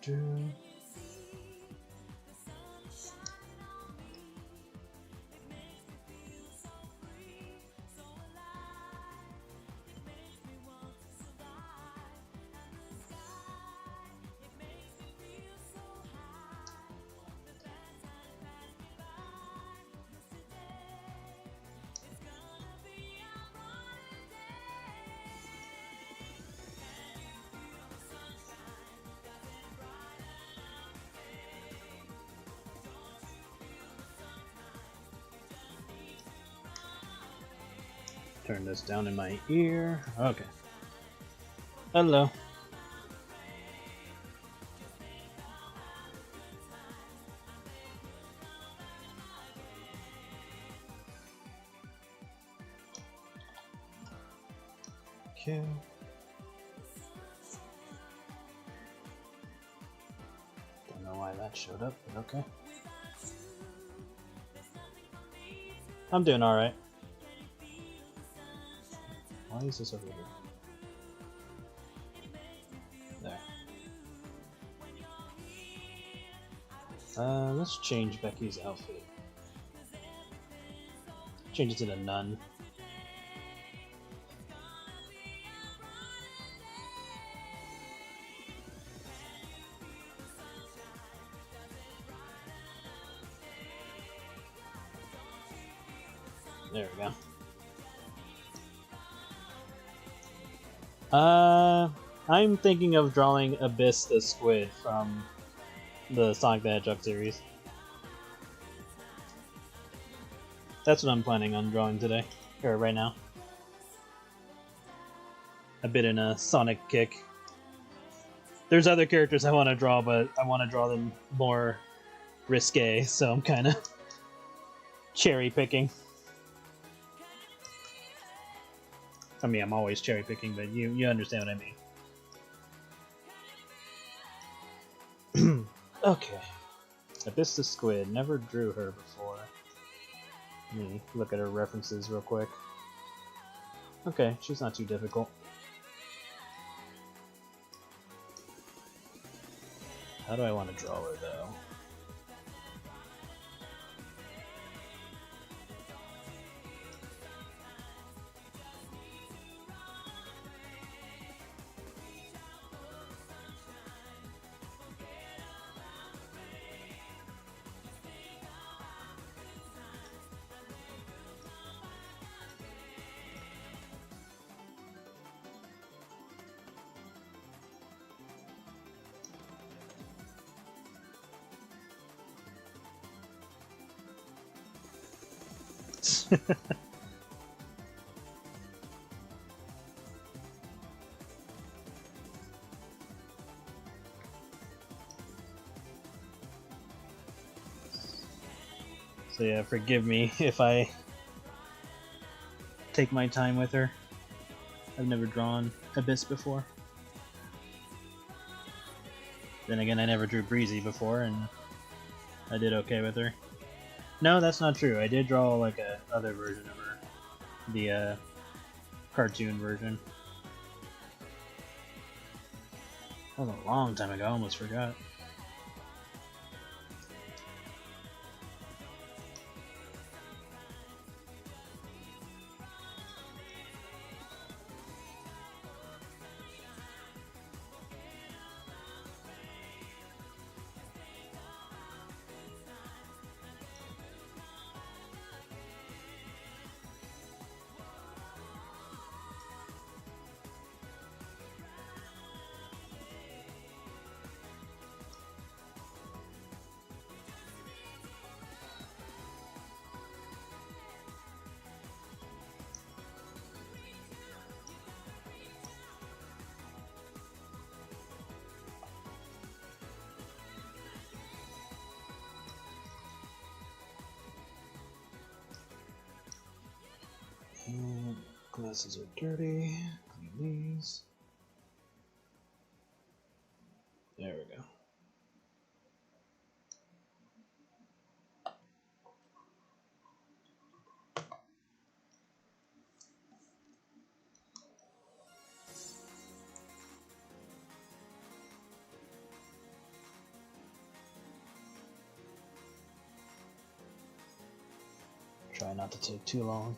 Turn this down in my ear. Okay. Hello. Okay. Don't know why that showed up, but okay. I'm doing alright. Why is this over here? There. Let's change Becky's outfit. Change it to the nun. There we go. I'm thinking of drawing Abyss the Squid from the Sonic the Hedgehog series. That's what I'm planning on drawing today, or right now. A bit in a Sonic kick. There's other characters I want to draw, but I want to draw them more risque, so I'm kind of cherry picking. I mean, I'm always cherry picking, but you understand what I mean. Okay. Abyss the Squid. Never drew her before. Let me look at her references real quick. Okay, she's not too difficult. How do I want to draw her, though? So yeah, forgive me if I take my time with her. I've never drawn Abyss before. Then again, I never drew Breezy before, and I did okay with her. No, that's not true. I did draw like a other version of her. The cartoon version. That was a long time ago, I almost forgot. Glasses are dirty. Clean these. There we go. Try not to take too long.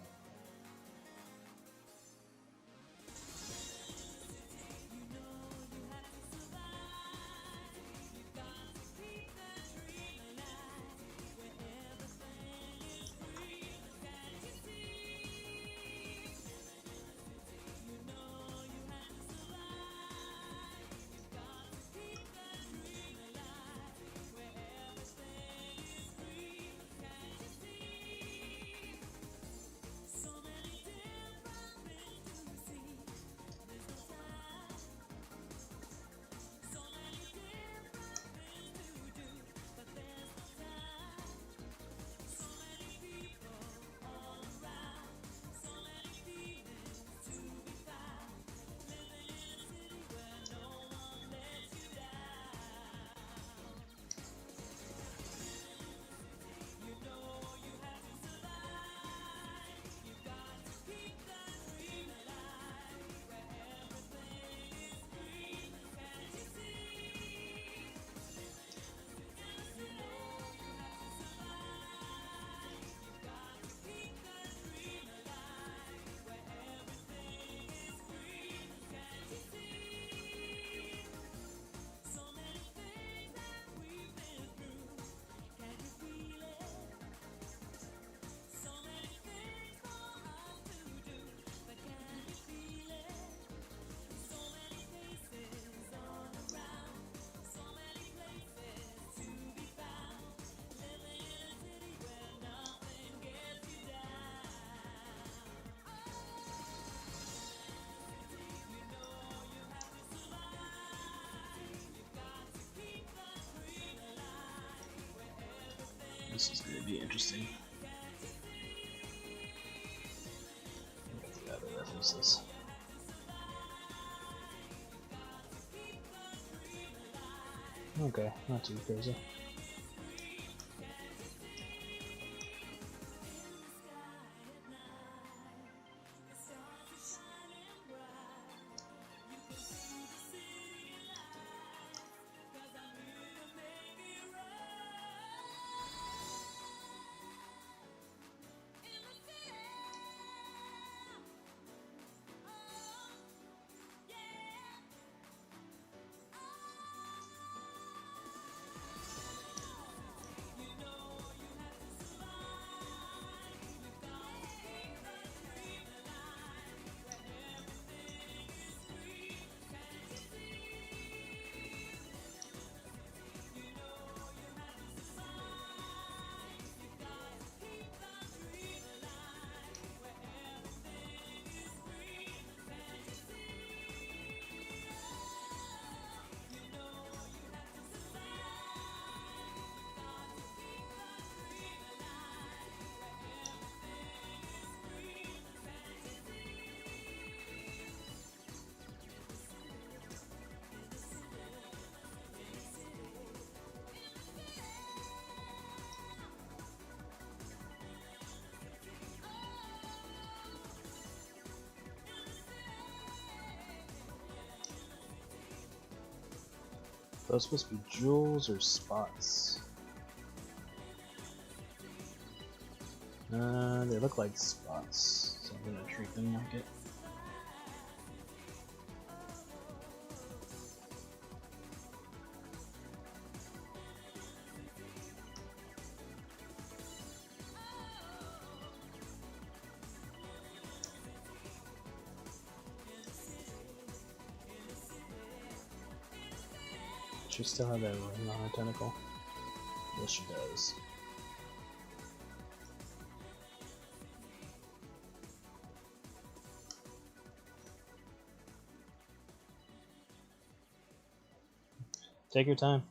This is going to be interesting. Look at the other references. Okay, not too crazy. Those supposed to be jewels or spots? They look like spots, so I'm gonna treat them like it. She still have that ring on her tentacle? Yes, she does. Take your time.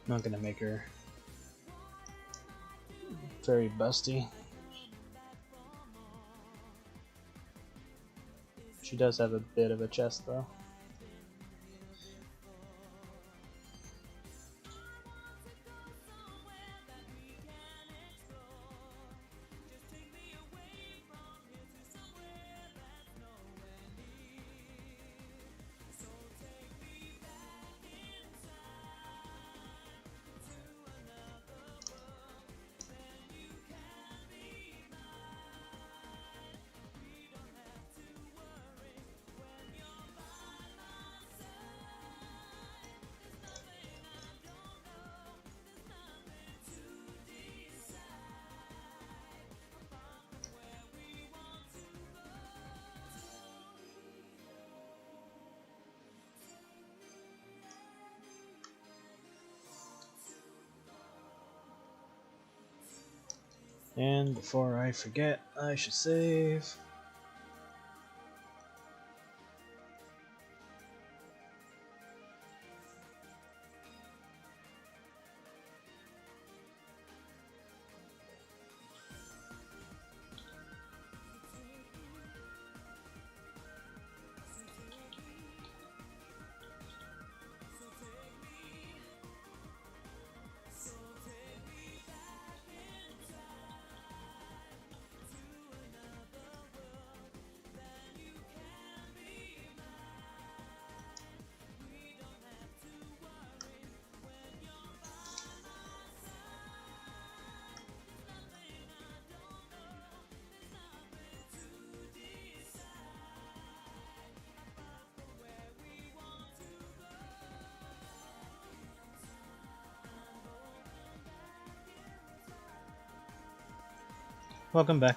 Not gonna make her very busty. She does have a bit of a chest though. And before I forget, I should save. Welcome back.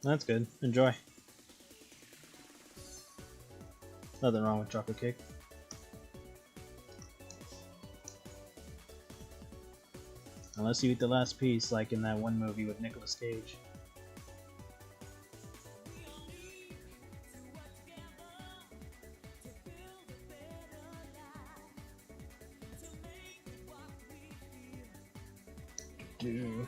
That's good. Enjoy. Nothing wrong with chocolate cake. Unless you eat the last piece, like in that one movie with Nicolas Cage. Do.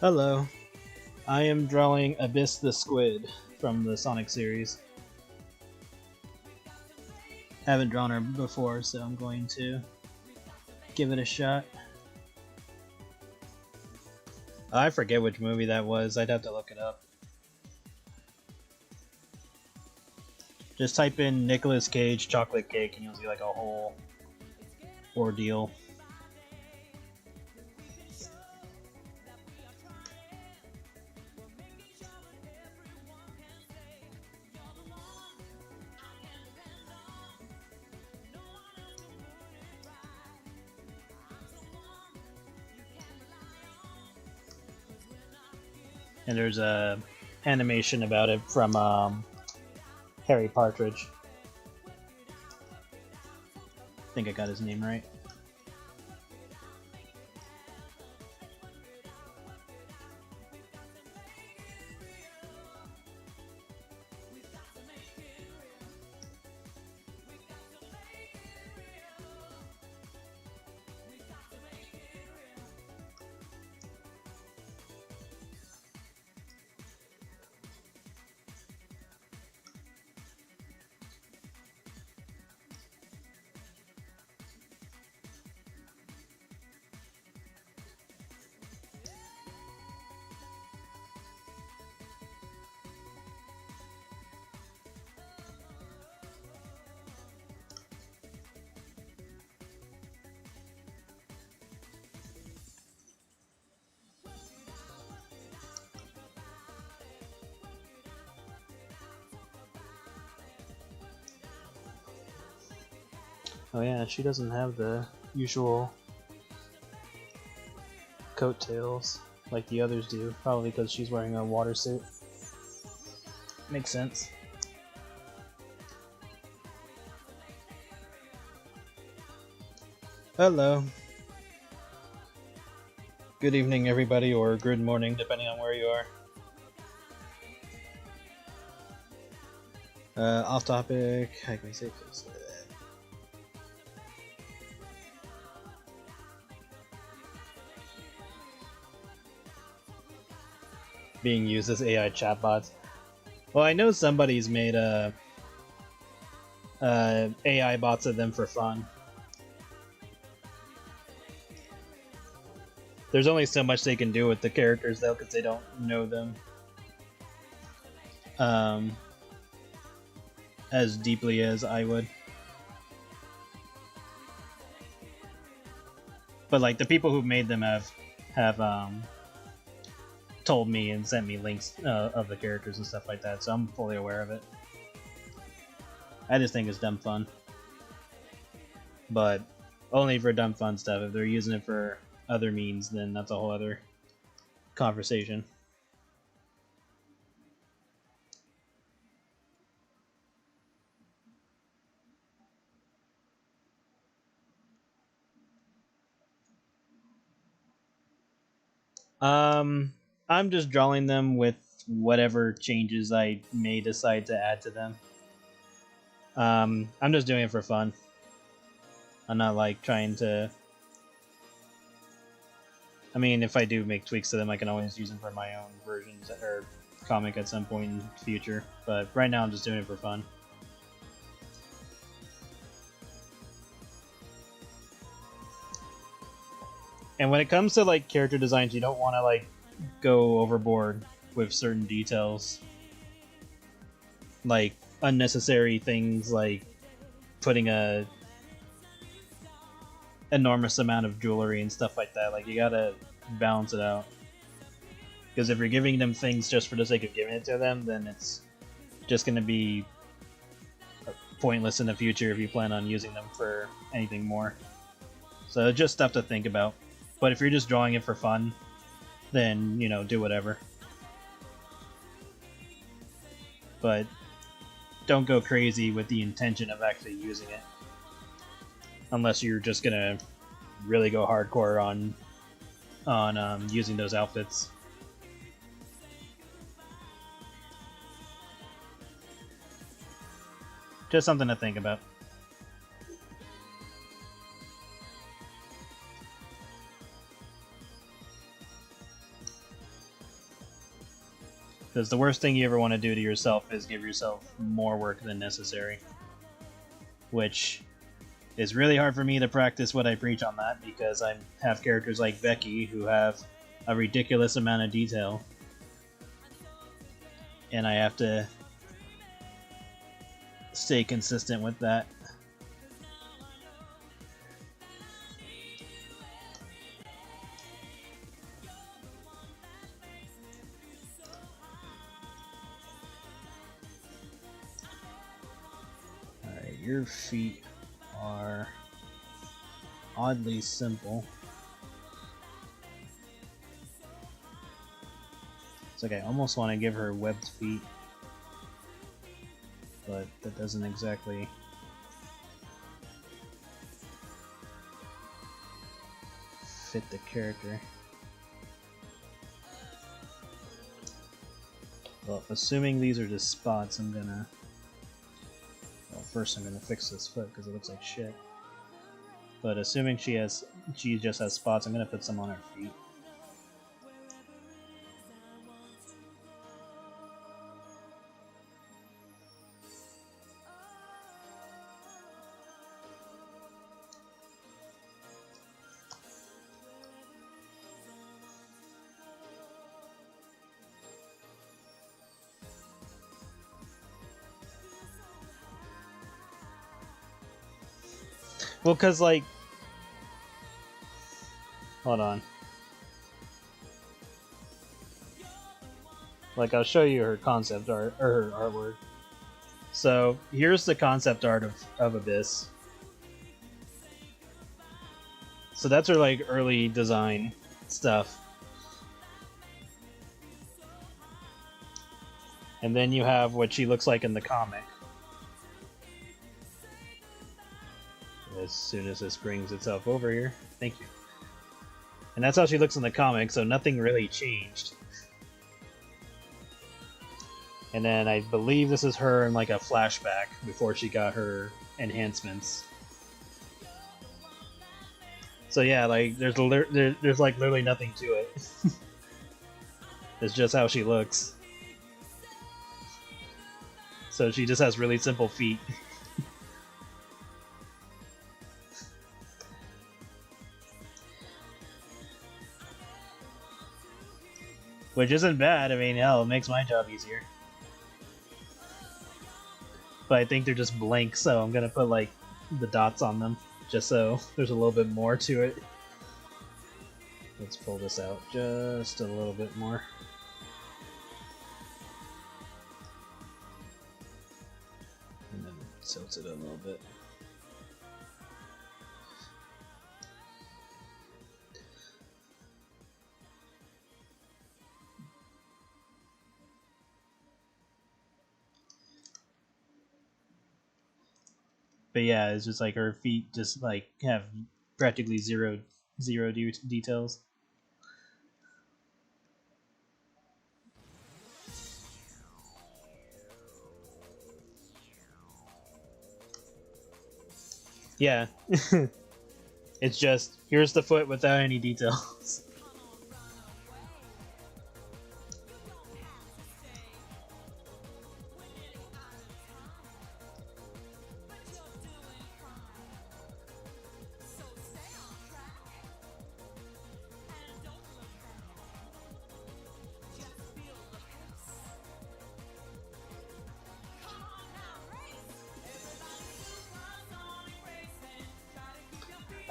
Hello. I am drawing Abyss the Squid from the Sonic series. Haven't drawn her before, so I'm going to give it a shot. I forget which movie that was. I'd have to look it up. Just type in Nicolas Cage chocolate cake and you'll see like a whole ordeal. And there's a animation about it from Harry Partridge. think I got his name right. Oh yeah, she doesn't have the usual coattails like the others do, probably because she's wearing a water suit. Makes sense. Hello. Good evening, everybody, or good morning, depending on where you are. Off topic. How can we say this? Being used as AI chatbots. Well, I know somebody's made AI bots of them for fun. There's only so much they can do with the characters though, because they don't know them as deeply as I would. But like the people who made them have told me and sent me links of the characters and stuff like that, so I'm fully aware of it. I just think it's dumb fun, but only for dumb fun stuff. If they're using it for other means, then that's a whole other conversation. I'm just drawing them with whatever changes I may decide to add to them. I'm just doing it for fun. I'm not like trying to... I mean, if I do make tweaks to them, I can always use them for my own versions or comic at some point in the future. But right now I'm just doing it for fun. And when it comes to like character designs, you don't want to like go overboard with certain details, like unnecessary things like putting a enormous amount of jewelry and stuff like that. Like you gotta balance it out, because if you're giving them things just for the sake of giving it to them, then it's just gonna be pointless in the future if you plan on using them for anything more. So just stuff to think about. But if you're just drawing it for fun, then, you know, do whatever. But don't go crazy with the intention of actually using it. Unless you're just gonna really go hardcore on using those outfits. Just something to think about. Because the worst thing you ever want to do to yourself is give yourself more work than necessary. Which is really hard for me to practice what I preach on that, because I have characters like Becky who have a ridiculous amount of detail. And I have to stay consistent with that. Your feet are oddly simple. It's like I almost want to give her webbed feet, but that doesn't exactly fit the character. Well, assuming these are just spots, I'm gonna... Well, first I'm gonna fix this foot because it looks like shit. But assuming she just has spots, I'm gonna put some on her feet. Well, cause like, hold on. Like, I'll show you her concept art, or her artwork. So, here's the concept art of Abyss. So that's her, like, early design stuff. And then you have what she looks like in the comic. As soon as this brings itself over here. Thank you. And that's how she looks in the comic, so nothing really changed. And then I believe this is her in like a flashback before she got her enhancements. So yeah, like there's like literally nothing to it. It's just how she looks. So she just has really simple feet. Which isn't bad, I mean, hell, it makes my job easier. But I think they're just blank, so I'm gonna put, like, the dots on them, just so there's a little bit more to it. Let's pull this out just a little bit more. And then tilt it a little bit. But yeah, it's just like her feet just like have practically zero details. Yeah. It's just, here's the foot without any details.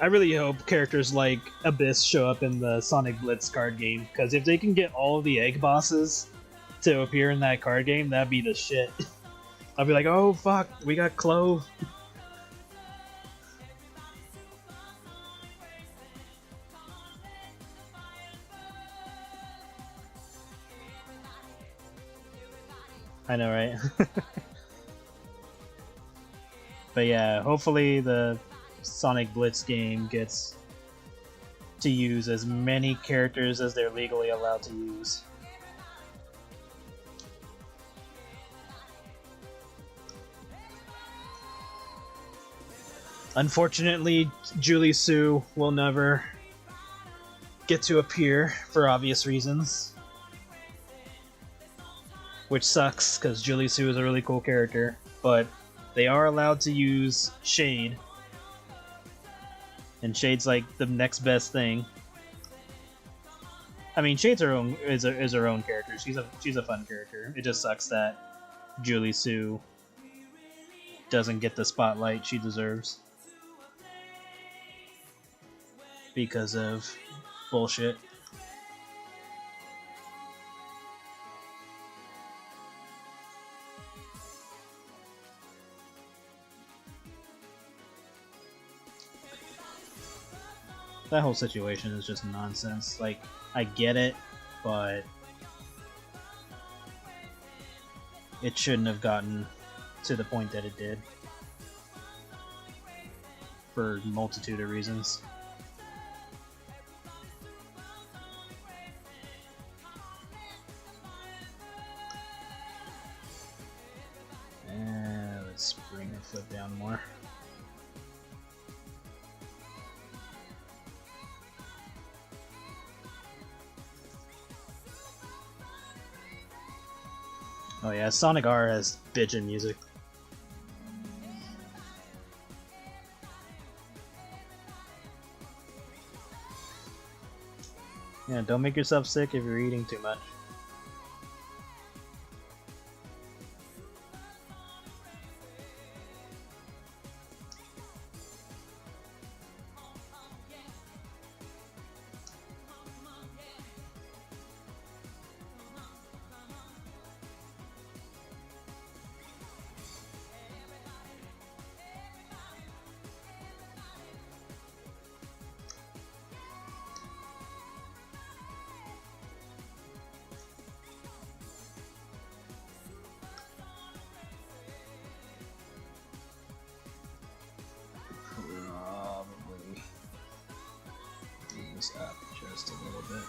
I really hope characters like Abyss show up in the Sonic Blitz card game, because if they can get all of the egg bosses to appear in that card game, that'd be the shit. I'll be like, oh fuck, we got Clove. I know, right? But yeah, hopefully the Sonic Blitz game gets to use as many characters as they're legally allowed to use. Unfortunately, Julie Sue will never get to appear for obvious reasons. Which sucks, because Julie Sue is a really cool character, but they are allowed to use Shade. And Shade's like the next best thing. I mean, Shade's her own is her own character. She's a fun character. It just sucks that Julie Sue doesn't get the spotlight she deserves because of bullshit. That whole situation is just nonsense. Like, I get it, but it shouldn't have gotten to the point that it did. For a multitude of reasons. gonna flip down more. Oh yeah, Sonic R has bitchin' music. Yeah, don't make yourself sick if you're eating too much. Probably move this up just a little bit.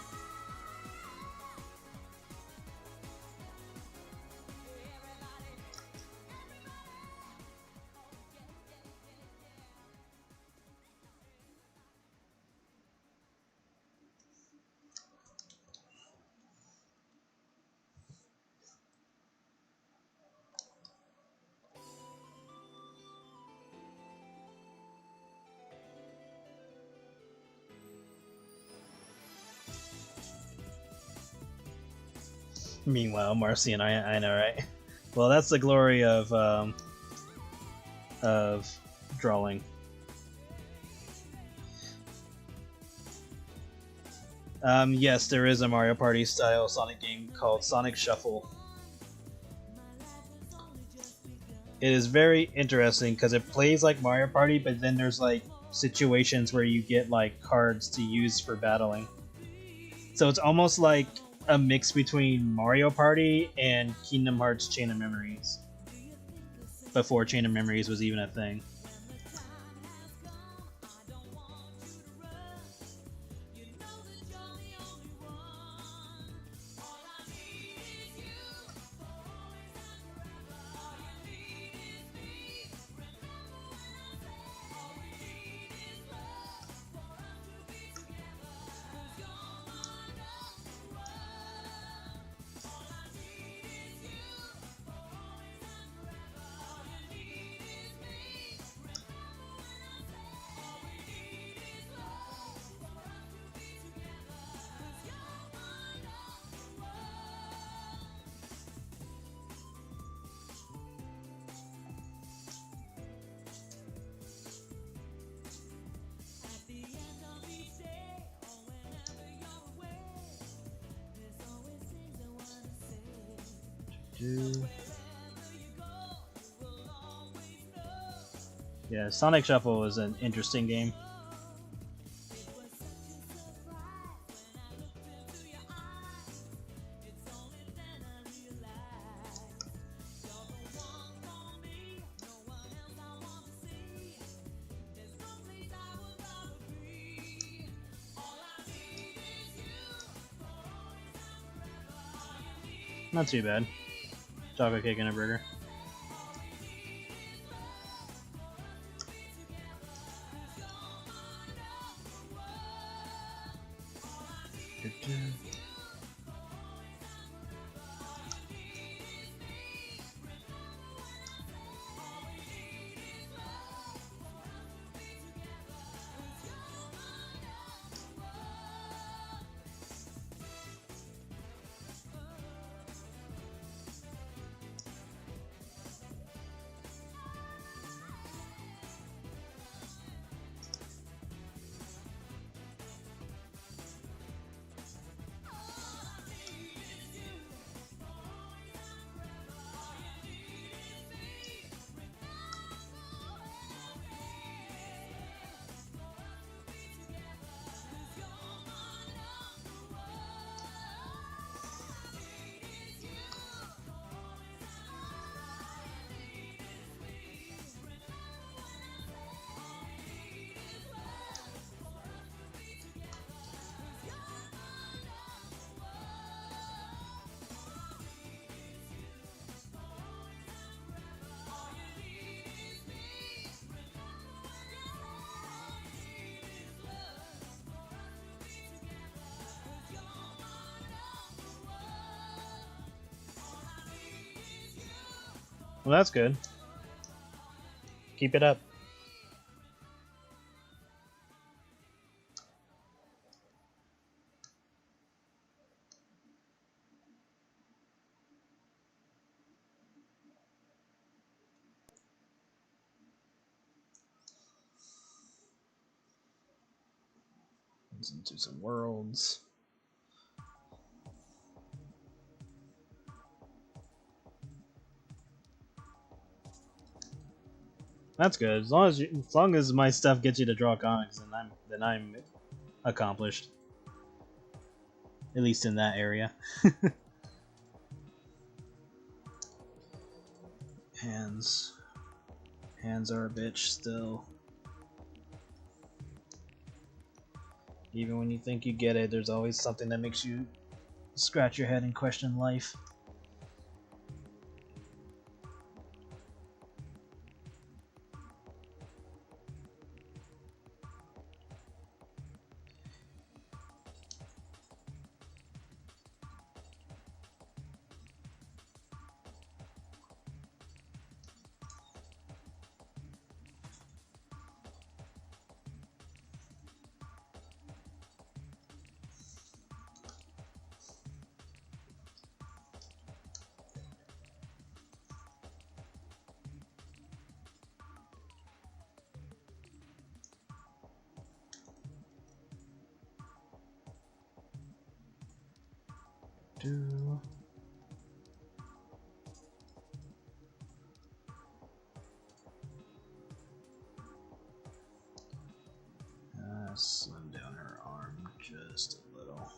Meanwhile, Marcy and I know, right? Well, that's the glory of drawing. Yes, there is a Mario Party style Sonic game called Sonic Shuffle. It is very interesting because it plays like Mario Party, but then there's like situations where you get like cards to use for battling. So it's almost like a mix between Mario Party and Kingdom Hearts Chain of Memories. Before Chain of Memories was even a thing. Yeah, Sonic Shuffle was an interesting game. Not too bad. Chocolate cake and a burger. Well, that's good. Keep it up. Let's into some worlds. That's good. As long as my stuff gets you to draw comics, then I'm accomplished. At least in that area. Hands are a bitch still. Even when you think you get it, there's always something that makes you scratch your head and question life. Slim down her arm just a little.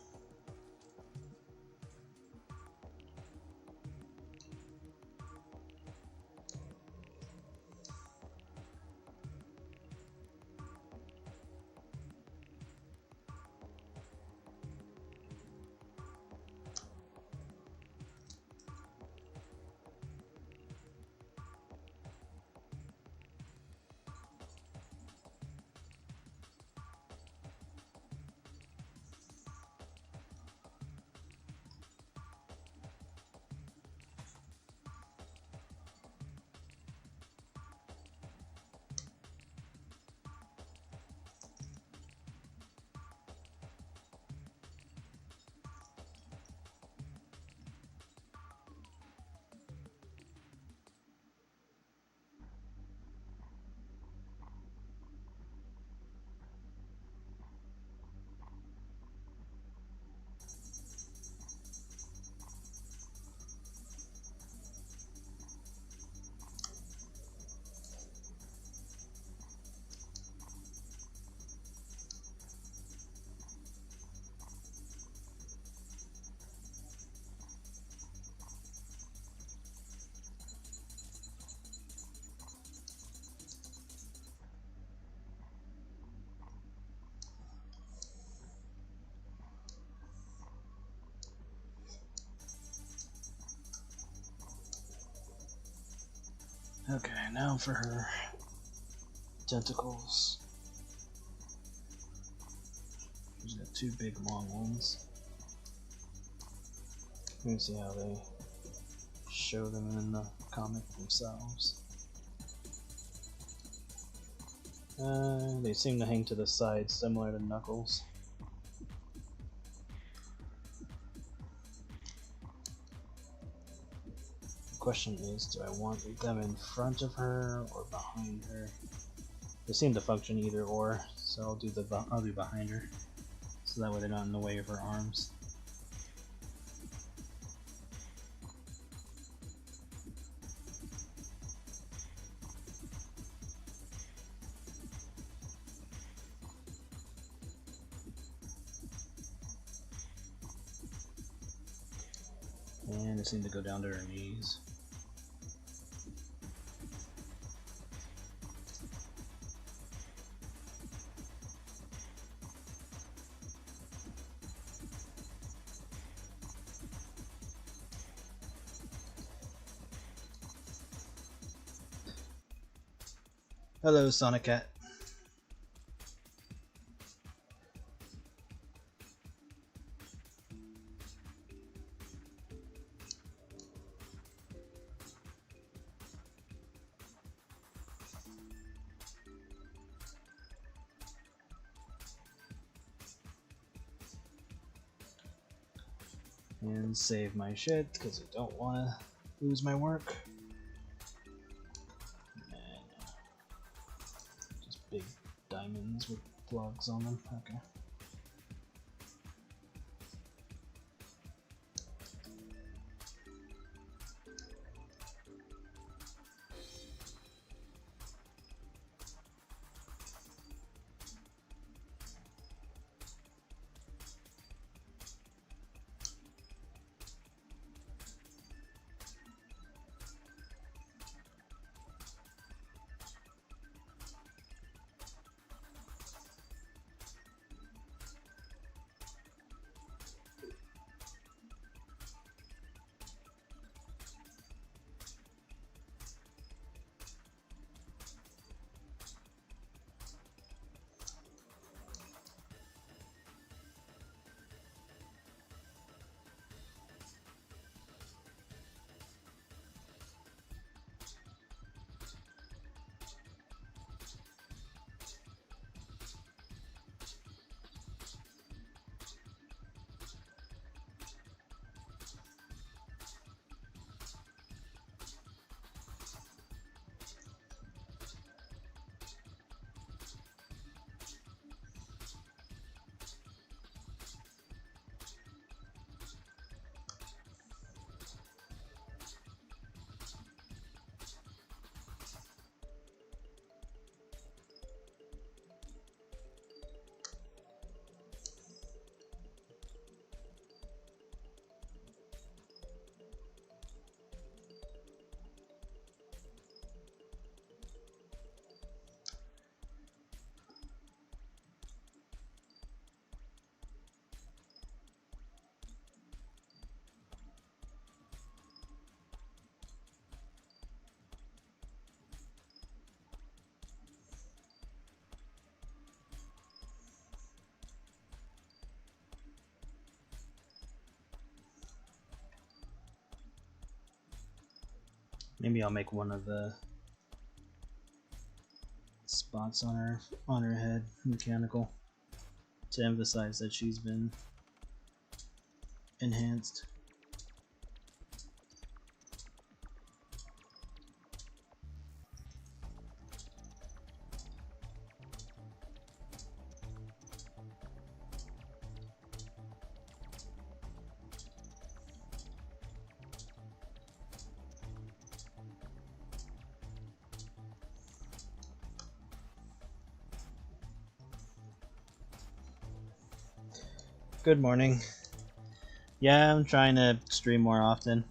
Okay, now for her tentacles. She's got two big long ones. Let me see how they show them in the comic themselves. They seem to hang to the side, similar to Knuckles. The question is, do I want them in front of her or behind her? They seem to function either or, so I'll do behind her, so that way they're not in the way of her arms. And they seem to go down to her knees. Hello, Sonic Cat. And save my shit, because I don't want to lose my work. And just big diamonds with plugs on them. Okay. Maybe I'll make one of the spots on her head mechanical to emphasize that she's been enhanced. Good morning. Yeah, I'm trying to stream more often.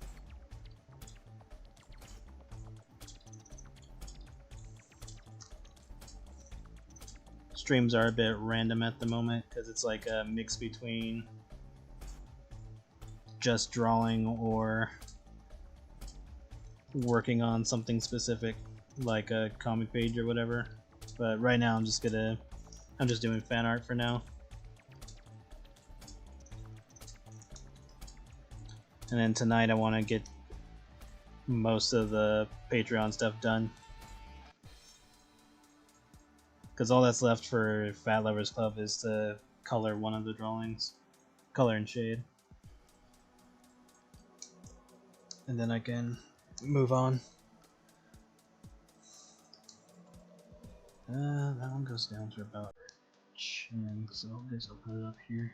Streams are a bit random at the moment because it's like a mix between just drawing or working on something specific like a comic page or whatever. But right now I'm just doing fan art for now. And then tonight I want to get most of the Patreon stuff done. Because all that's left for Fat Lovers Club is to color one of the drawings. Color and shade. And then I can move on. That one goes down to about chin, so I guess I'll put it up here.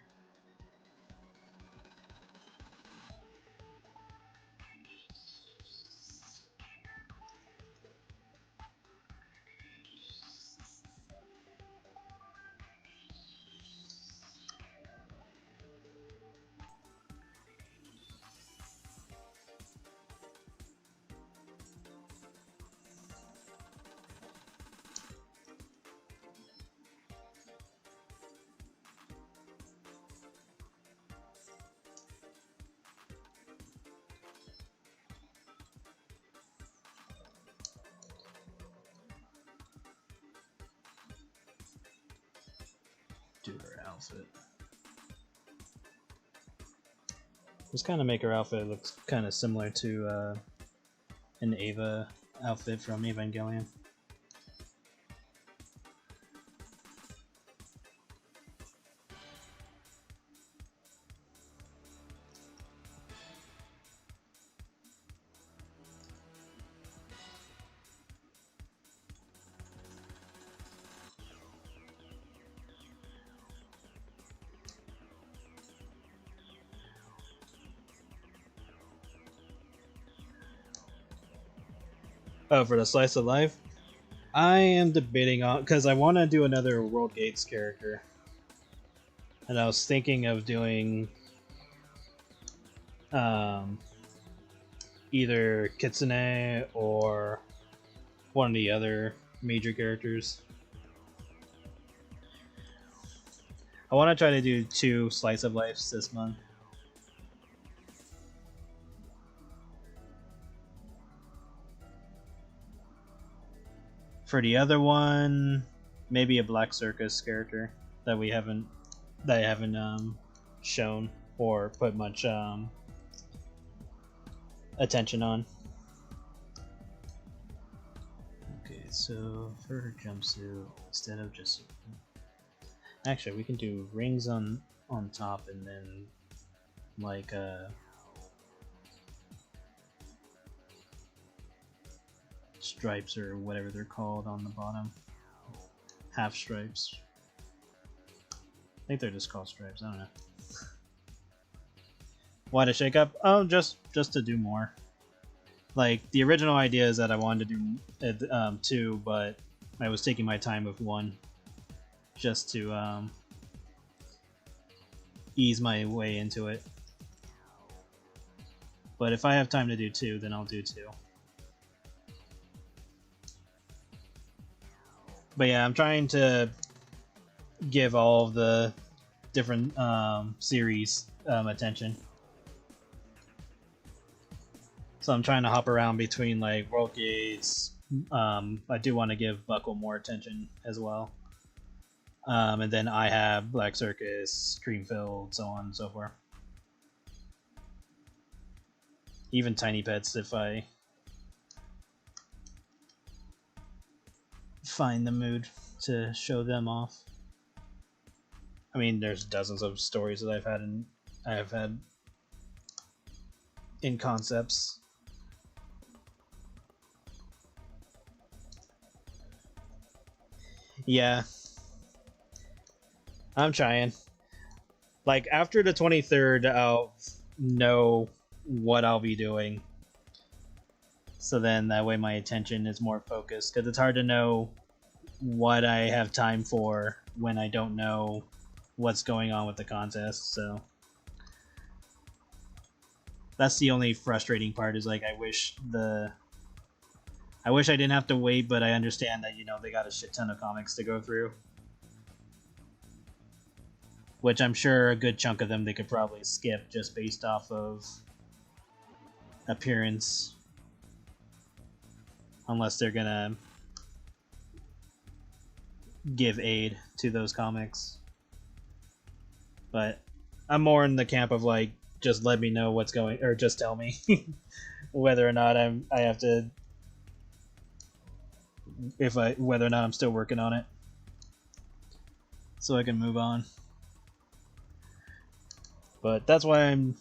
Do her outfit. Just kind of make her outfit look kind of similar to an Ava outfit from Evangelion. Oh, for the slice of life, I am debating on because I want to do another World Gates character, and I was thinking of doing um, either Kitsune or one of the other major characters. I want to try to do 2 slice of lives this month. For the other one, maybe a Black Circus character that I haven't shown or put much attention on. Okay, so for her jumpsuit, instead of just actually, we can do rings on top and then like stripes or whatever they're called on the bottom. Half stripes. I think they're just called stripes. I don't know. Why to shake up? Oh, just to do more. Like the original idea is that I wanted to do 2, but I was taking my time with 1, just to ease my way into it. But if I have time to do 2, then I'll do 2. But yeah, I'm trying to give all of the different series attention. So I'm trying to hop around between like World Gates. I do want to give Buckle more attention as well. And then I have Black Circus, Creamfield, so on and so forth. Even Tiny Pets if I find the mood to show them off. I mean, there's dozens of stories that I have had in concepts. Yeah, I'm trying. Like after the 23rd, I'll know what I'll be doing. So then that way my attention is more focused, because it's hard to know what I have time for when I don't know what's going on with the contest. So that's the only frustrating part, is like I wish I didn't have to wait, but I understand that, you know, they got a shit ton of comics to go through. Which I'm sure a good chunk of them they could probably skip just based off of appearance. Unless they're gonna give aid to those comics. But I'm more in the camp of like, just let me know what's going, or just tell me whether or not I have to, whether or not I'm still working on it, so I can move on. But that's why I'm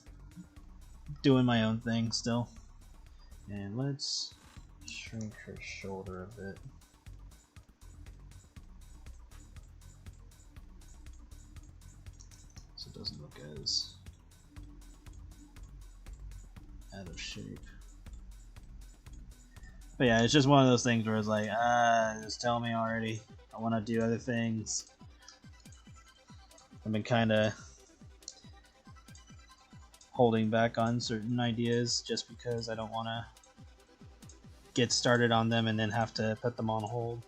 doing my own thing still. And let's shrink her shoulder a bit. So it doesn't look as out of shape. But yeah, it's just one of those things where it's like, just tell me already. I want to do other things. I've been kind of holding back on certain ideas just because I don't want to get started on them and then have to put them on hold.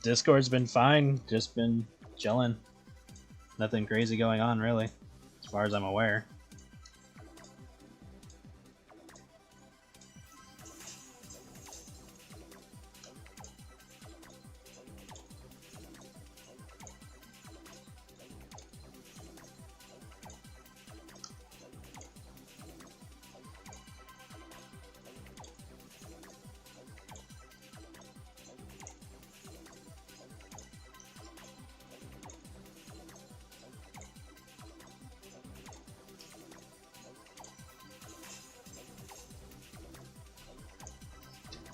Discord's been fine, just been chilling. Nothing crazy going on, really, as far as I'm aware.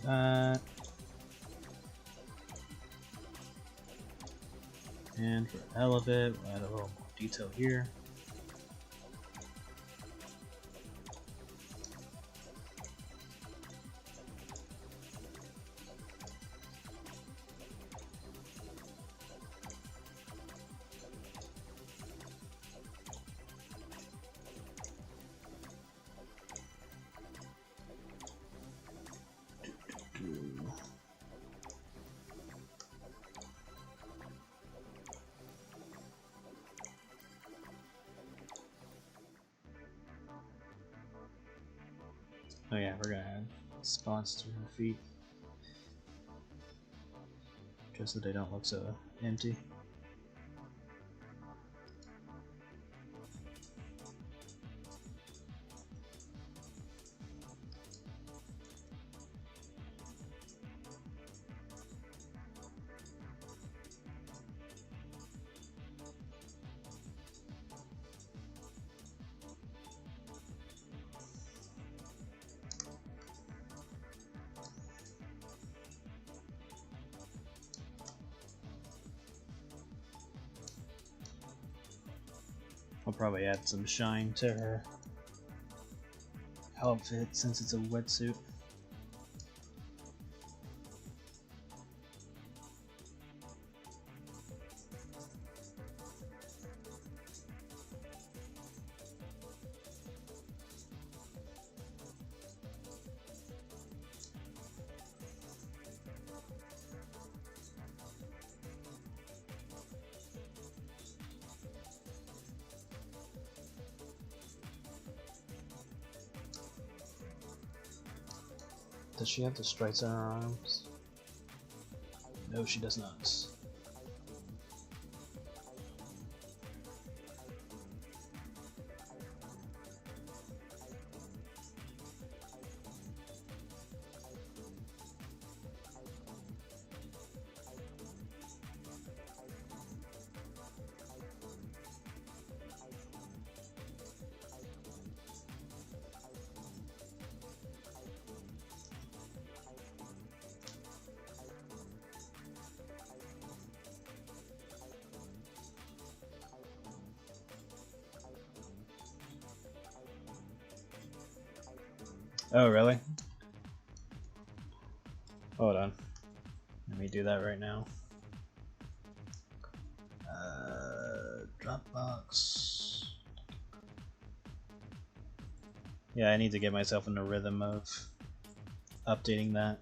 that. And for the hell of it, we'll add a little more detail here. Oh yeah, we're gonna add spots to her feet, just so they don't look so empty. I'll probably add some shine to her outfit since it's a wetsuit. Does she have the stripes on her arms? No, she does not. Oh, really? Hold on. Let me do that right now. Dropbox. Yeah, I need to get myself in the rhythm of updating that.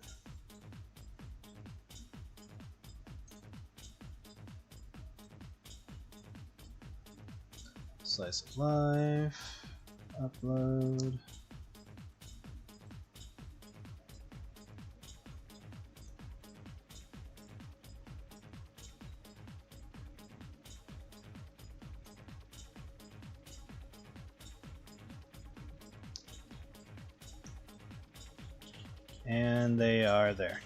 Slice of life. Upload. And they are there.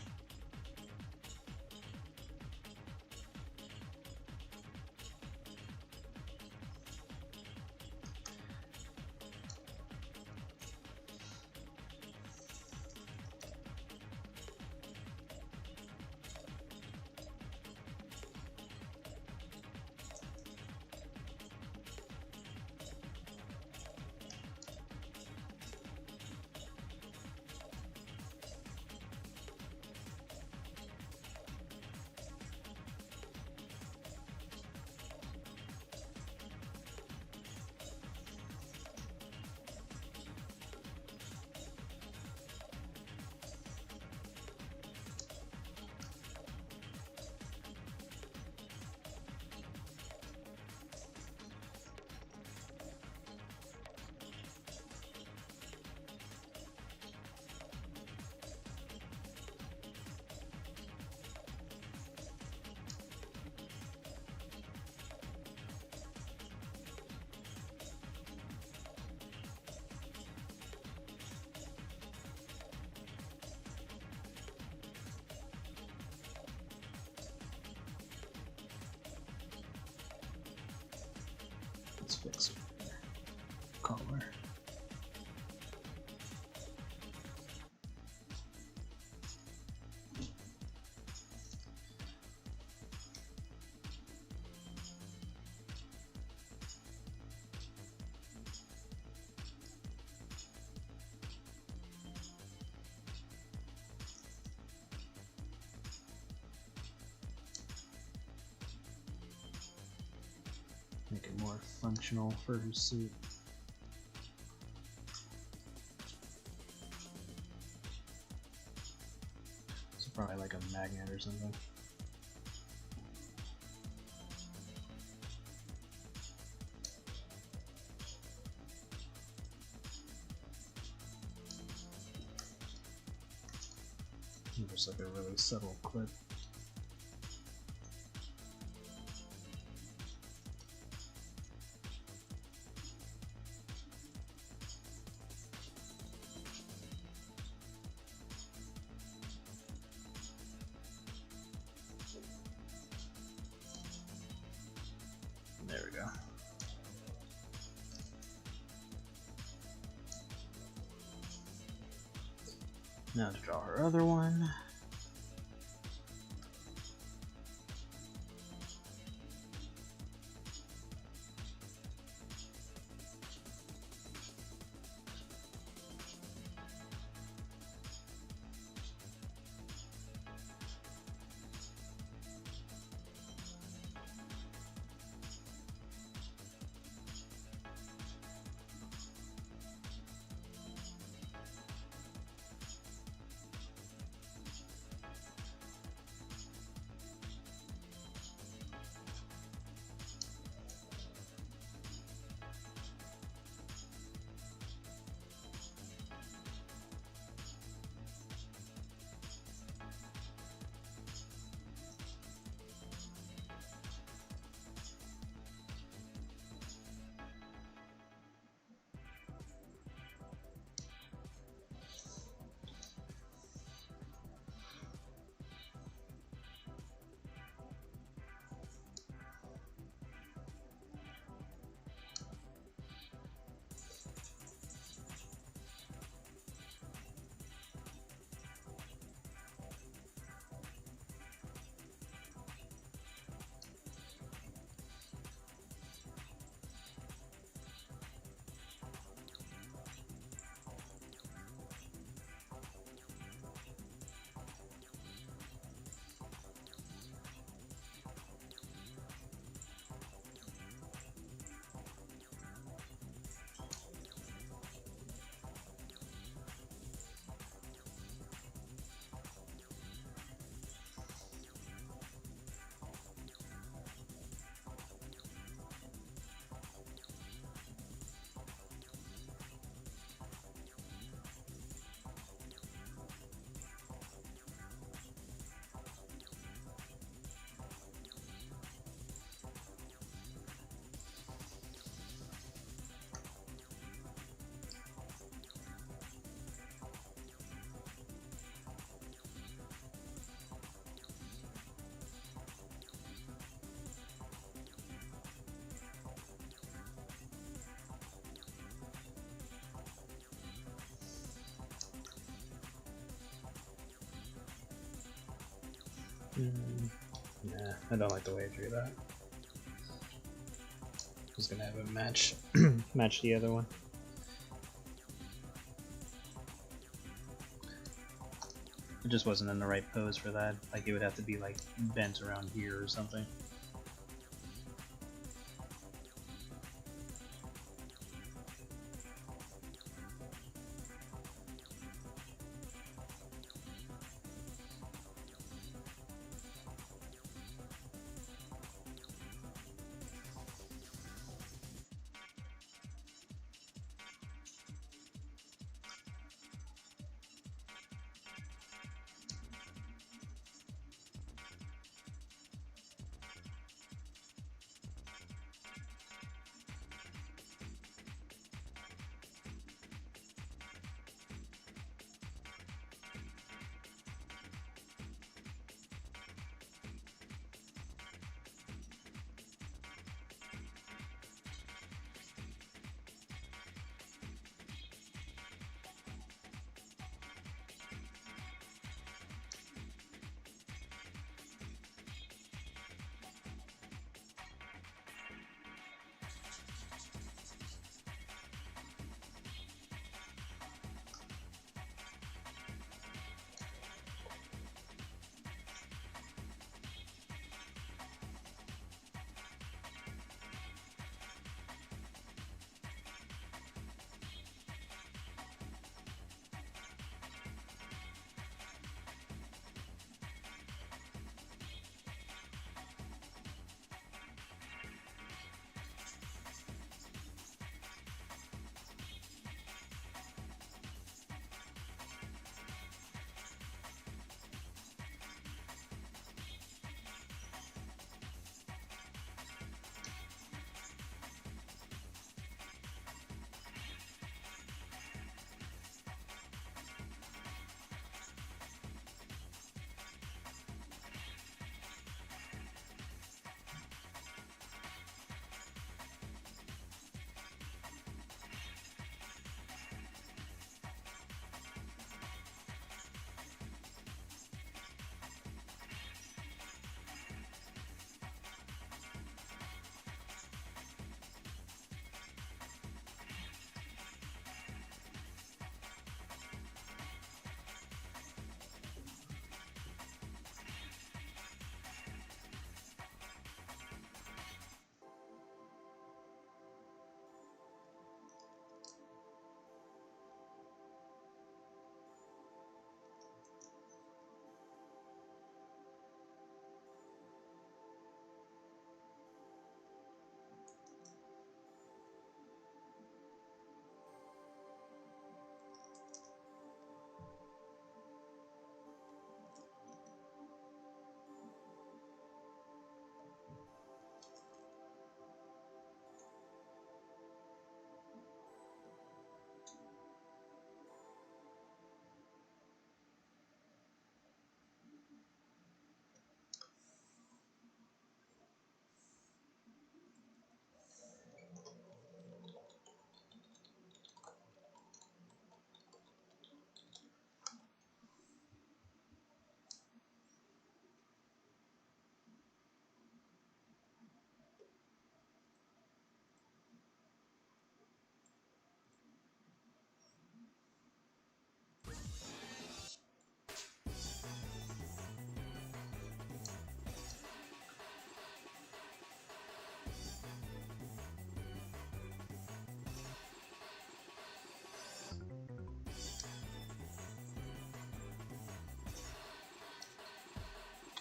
Let's fix it. Color. it more functional for her suit. It's probably like a magnet or something. Just like a really subtle clip. There we go. Now to draw her other one. Nah, I don't like the way I drew that. I was gonna have it match match the other one. It just wasn't in the right pose for that. Like it would have to be like bent around here or something.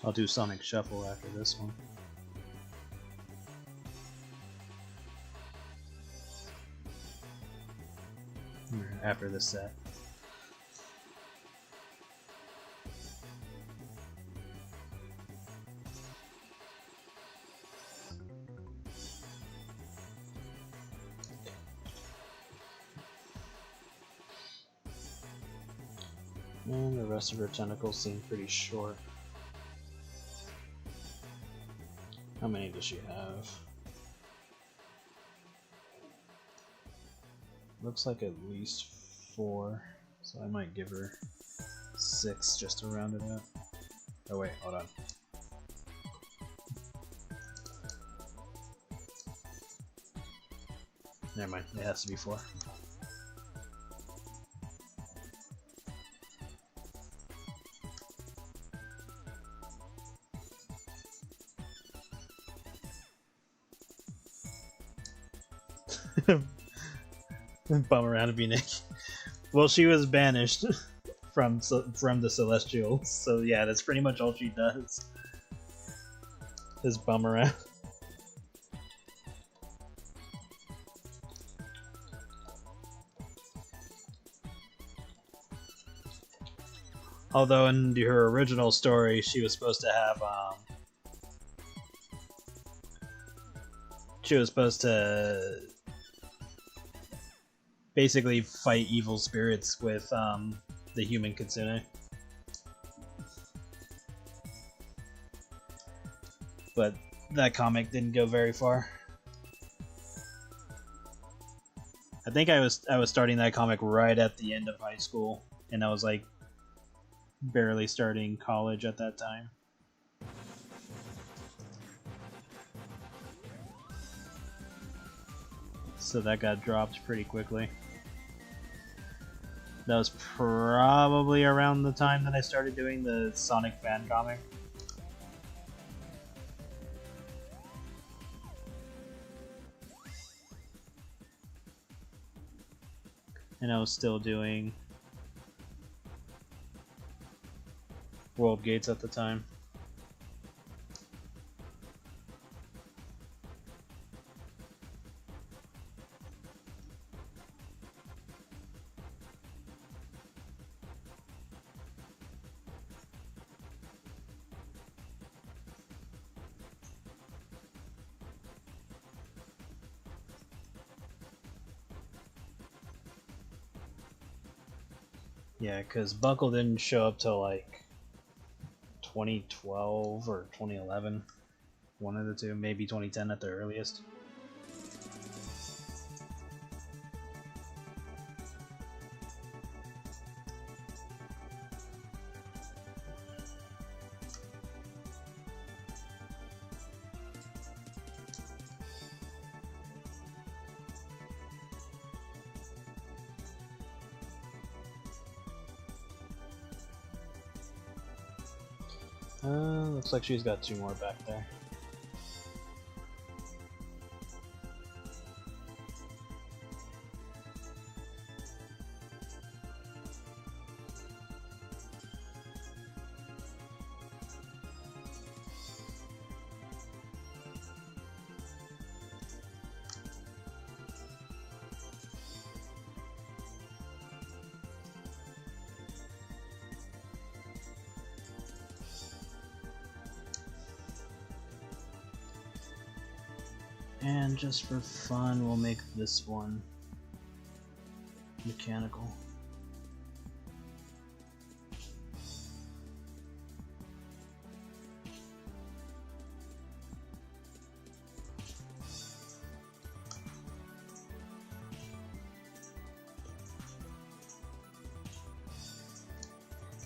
I'll do Sonic Shuffle after this one. After this set. And the rest of her tentacles seem pretty short. How many does she have? Looks like at least 4, so I might give her 6 just to round it out. Oh wait, hold on. Never mind, it has to be 4. Bum around and be naked. Well, she was banished from the Celestials, so yeah, that's pretty much all she does. Is bum around. Although in her original story, she was supposed to have basically fight evil spirits with the human Kitsune. But that comic didn't go very far. I think I was starting that comic right at the end of high school, and I was like barely starting college at that time. So that got dropped pretty quickly. That was probably around the time that I started doing the Sonic fan comic. And I was still doing World Gates at the time. Yeah, because Buckle didn't show up till like 2012 or 2011. One of the two, maybe 2010 at the earliest. Looks like she's got 2 more back there. And just for fun, we'll make this one mechanical.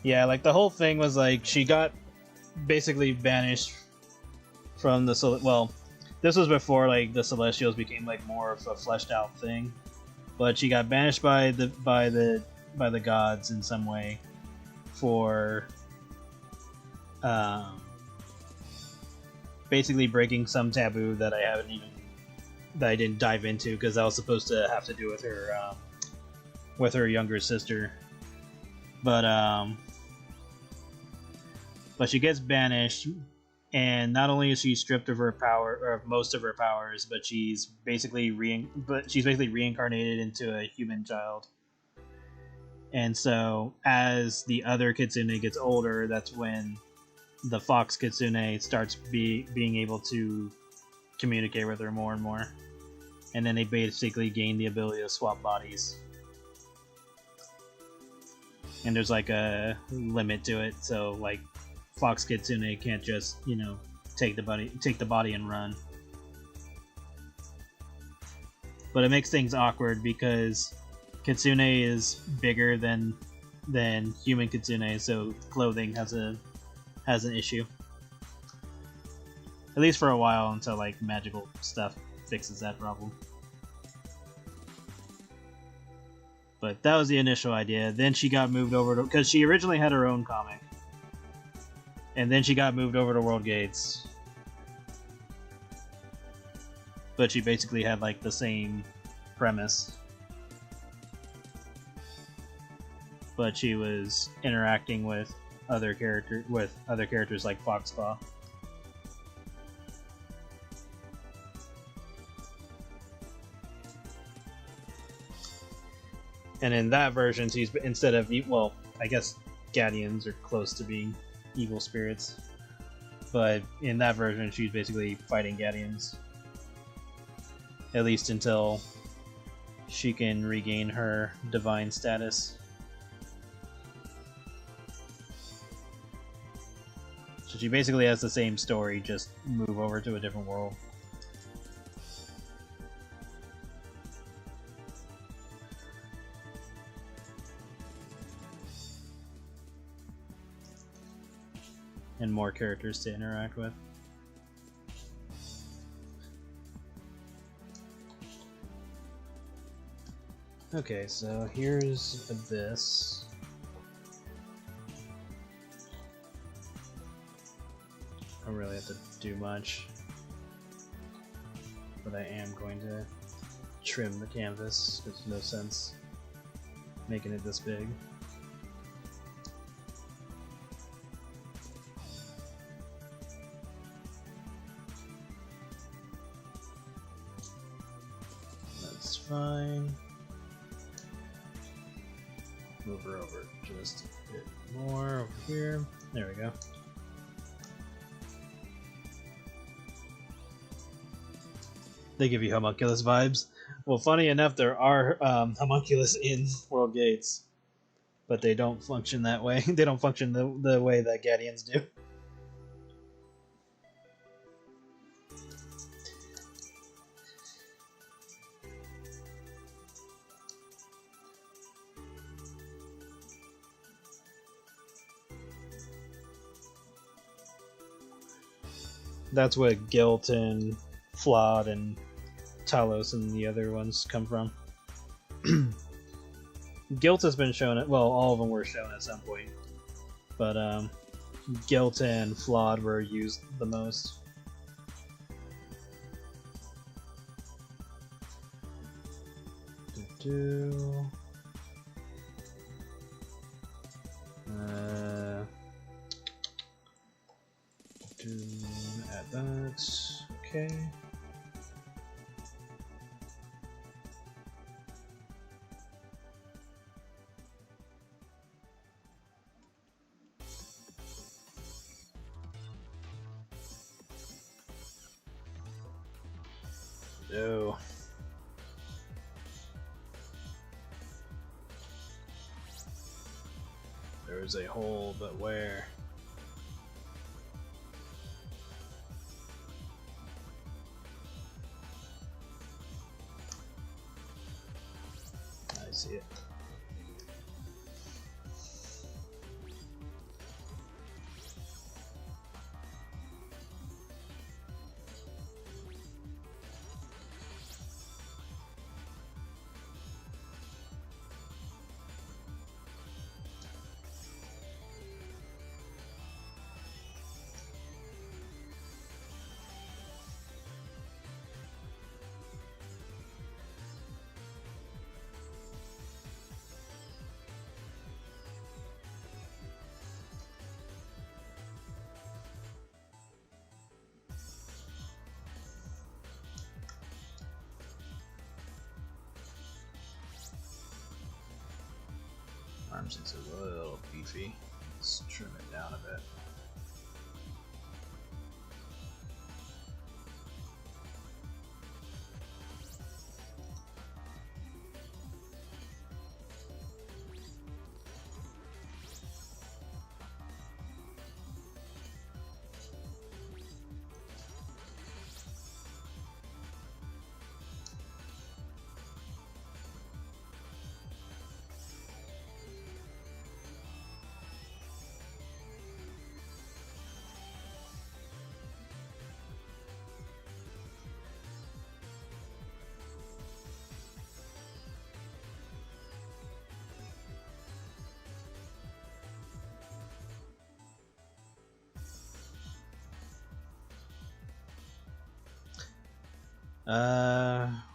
Yeah, like the whole thing was like she got basically banished from the well. This was before like the Celestials became like more of a fleshed out thing, but she got banished by the gods in some way for basically breaking some taboo that I didn't dive into because that was supposed to have to do with her younger sister, but but she gets banished, and not only is she stripped of her power or of most of her powers, but she's basically reincarnated into a human child. And so, as the other kitsune gets older, that's when the fox kitsune starts being able to communicate with her more and more. And then they basically gain the ability to swap bodies. And there's like a limit to it, so like fox kitsune can't just, take the body and run. But it makes things awkward because Kitsune is bigger than human Kitsune, so clothing has an issue. At least for a while, until like magical stuff fixes that problem. But that was the initial idea. Then she got moved over to, because she originally had her own comic, and then she got moved over to World Gates. But she basically had like the same premise. But she was interacting with other characters like Foxpaw. And in that version, she's instead of I guess Guardians are close to being evil spirits, but in that version, she's basically fighting Guardians. At least until she can regain her divine status. So she basically has the same story, just move over to a different world. And more characters to interact with. Okay, so here's Abyss. I don't really have to do much, but I am going to trim the canvas. There's no sense making it this big. That's fine. Move her over just a bit more over here. There we go. They give you homunculus vibes. Well, funny enough, there are homunculus in World Gates, but they don't function that way. They don't function the way that Guardians do. That's what Guilt and Flawed and Talos and the other ones come from. Guilt has been shown at, well, all of them were shown at some point, but Guilt and Flawed were used the most. Add that. Okay. No. There is a hole, but where? I see it. arm seems a little beefy. Let's trim it down a bit.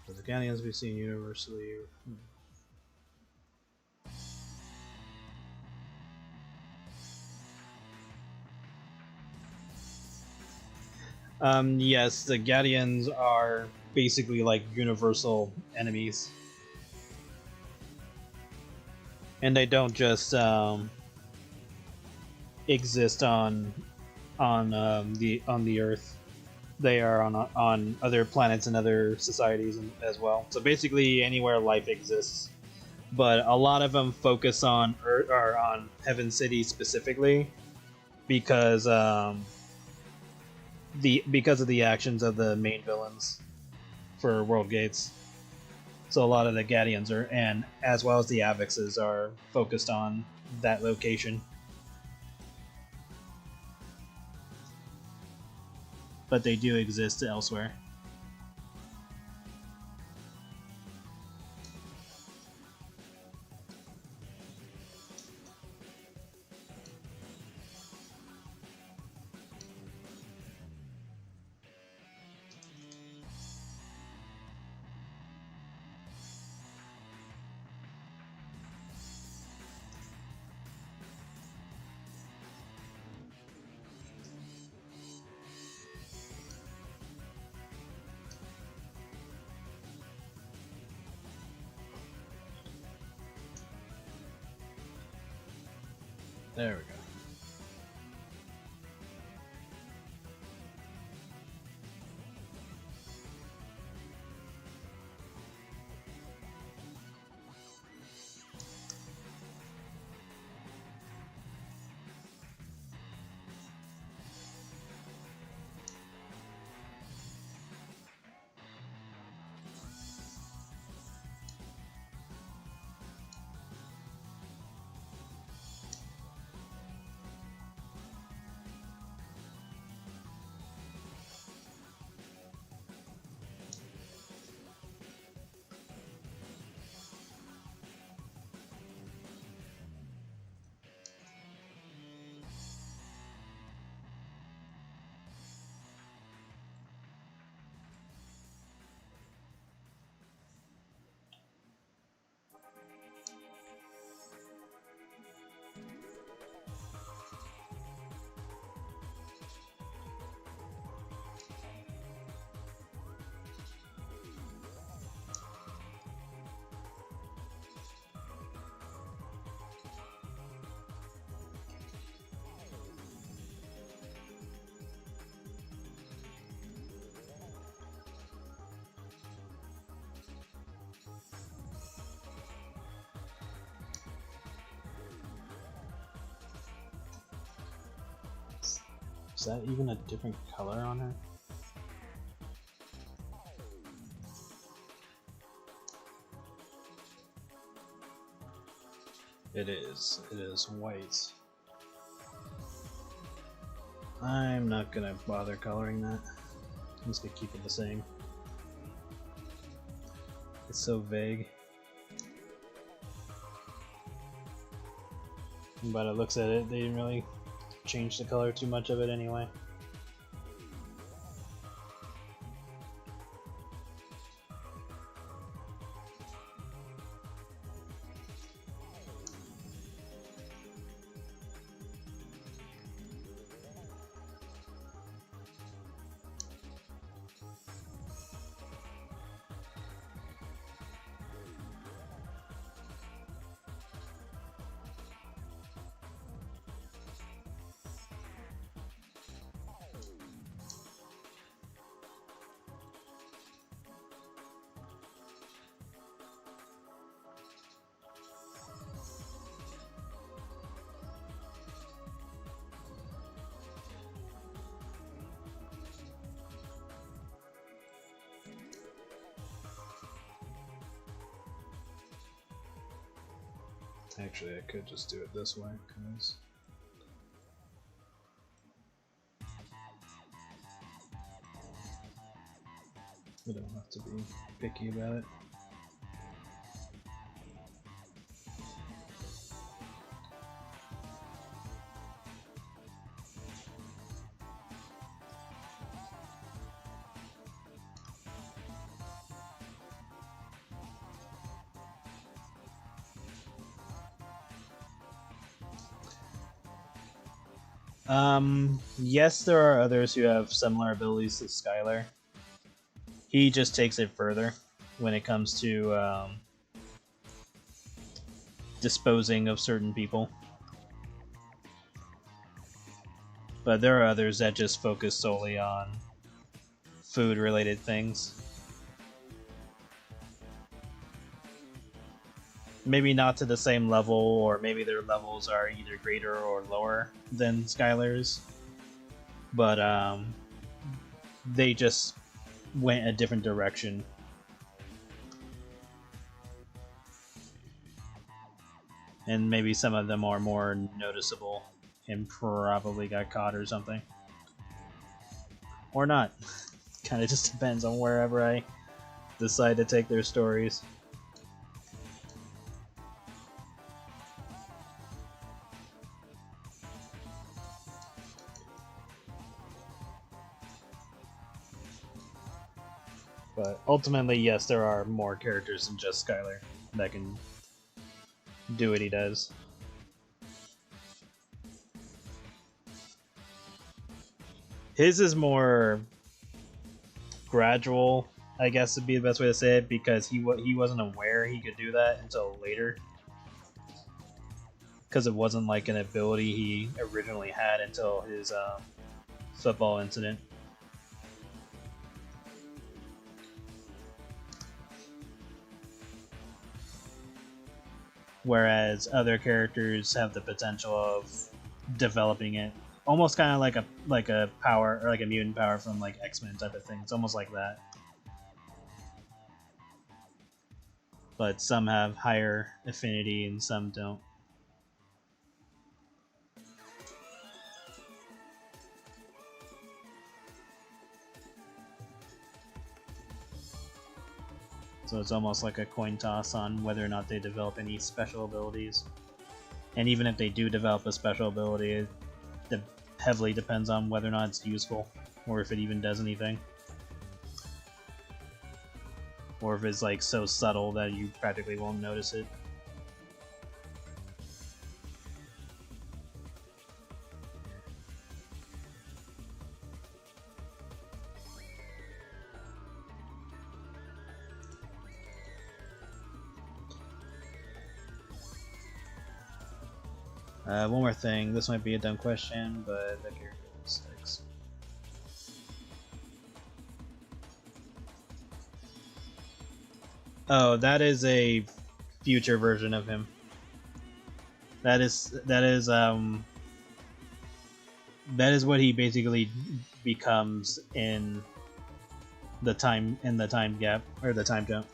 With the Guardians we've seen universally. Yes, the Guardians are basically like universal enemies. And they don't just exist on the Earth. They are on other planets and other societies as well. So basically, anywhere life exists. But a lot of them focus on Earth or on Heaven City specifically, because because of the actions of the main villains for World Gates. So a lot of the Guardians are, and as well as the Avexes, are focused on that location. But they do exist elsewhere. There we go. Is that even a different color on her? It is. It is white. I'm not gonna bother coloring that. I'm just gonna keep it the same. It's so vague. But it looks at it, they didn't really change the color too much of it anyway. Actually, I could just do it this way, because we don't have to be picky about it. Yes, there are others who have similar abilities to Skylar. He just takes it further when it comes to disposing of certain people. But there are others that just focus solely on food-related things. Maybe not to the same level, or maybe their levels are either greater or lower than Skylar's. But they just went a different direction. And maybe some of them are more noticeable and probably got caught or something. Or not. Kind of just depends on wherever I decide to take their stories. But ultimately, yes, there are more characters than just Skylar that can do what he does. His is more gradual, I guess would be the best way to say it, because he wasn't aware he could do that until later. Because it wasn't like an ability he originally had until his football incident. Whereas other characters have the potential of developing it, almost kind of like a power or like a mutant power from like X-Men type of thing. It's almost like that. But some have higher affinity and some don't. So it's almost like a coin toss on whether or not they develop any special abilities. And even if they do develop a special ability, it heavily depends on whether or not it's useful, or if it even does anything. Or if it's like so subtle that you practically won't notice it. One more thing, this might be a dumb question, but the character sticks. Oh, that is a future version of him. That is what he basically becomes in the time gap or the time jump.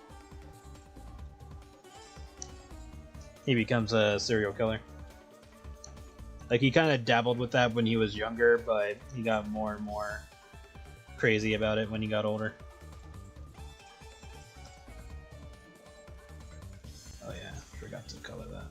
He becomes a serial killer. Like, he kind of dabbled with that when he was younger, but he got more and more crazy about it when he got older. Oh yeah, forgot to color that.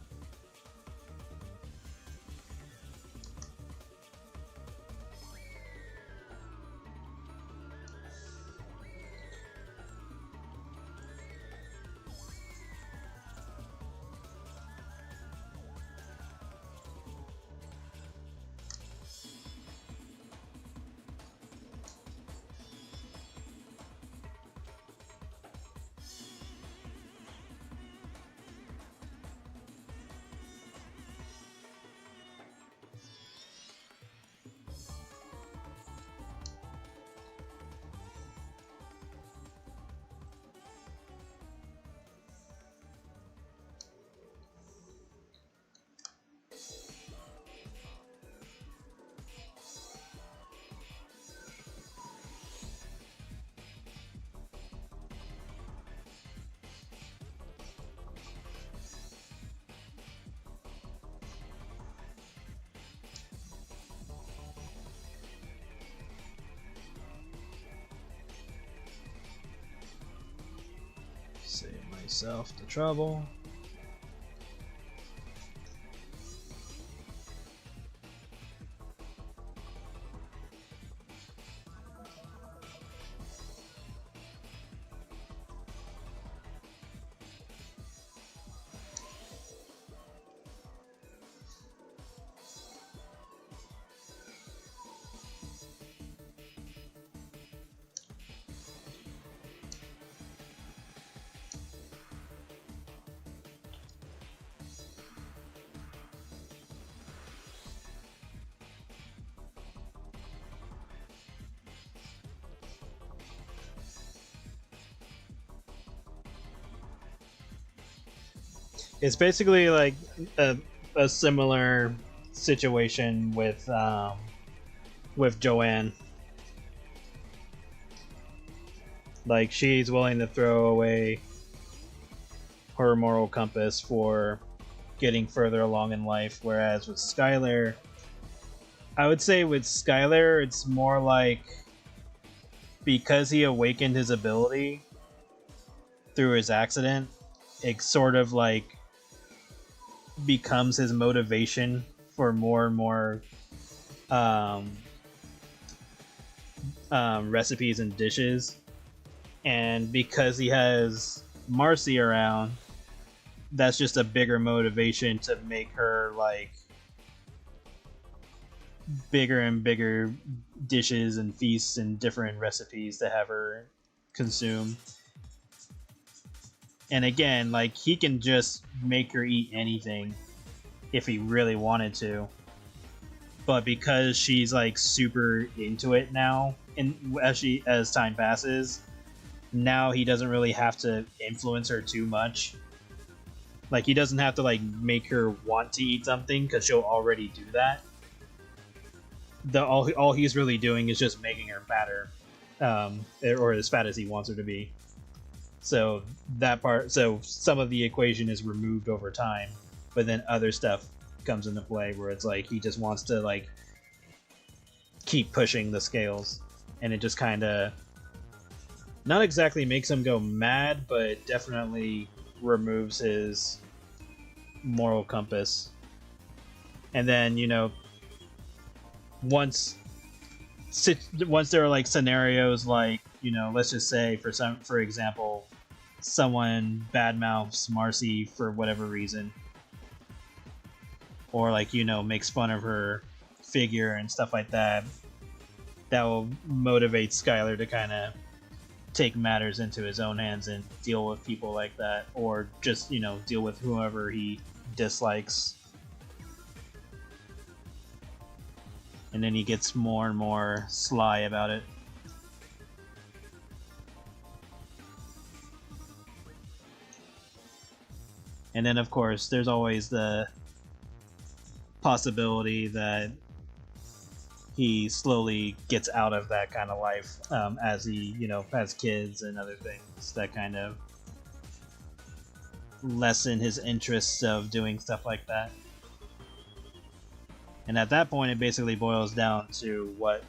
yourself the trouble. It's basically like a similar situation with Joanne. Like, she's willing to throw away her moral compass for getting further along in life, whereas with Skylar, I would say with Skylar, it's more like because he awakened his ability through his accident, it sort of like becomes his motivation for more and more recipes and dishes. And because he has Marcy around, that's just a bigger motivation to make her like bigger and bigger dishes and feasts and different recipes to have her consume. And again, like, he can just make her eat anything if he really wanted to. But because she's like super into it now, and as time passes, now he doesn't really have to influence her too much. Like, he doesn't have to like make her want to eat something because she'll already do that. All he's really doing is just making her fatter, or as fat as he wants her to be. So some of the equation is removed over time, but then other stuff comes into play where it's like he just wants to like keep pushing the scales, and it just kind of not exactly makes him go mad, but definitely removes his moral compass. And then, you know, once there are like scenarios like, you know, let's just say for example, someone badmouths Marcy for whatever reason, or like, you know, makes fun of her figure and stuff like that, that will motivate Skylar to kind of take matters into his own hands and deal with people like that, or just, you know, deal with whoever he dislikes. And then he gets more and more sly about it. And then, of course, there's always the possibility that he slowly gets out of that kind of life as he, you know, has kids and other things that kind of lessen his interests of doing stuff like that. And at that point, it basically boils down to what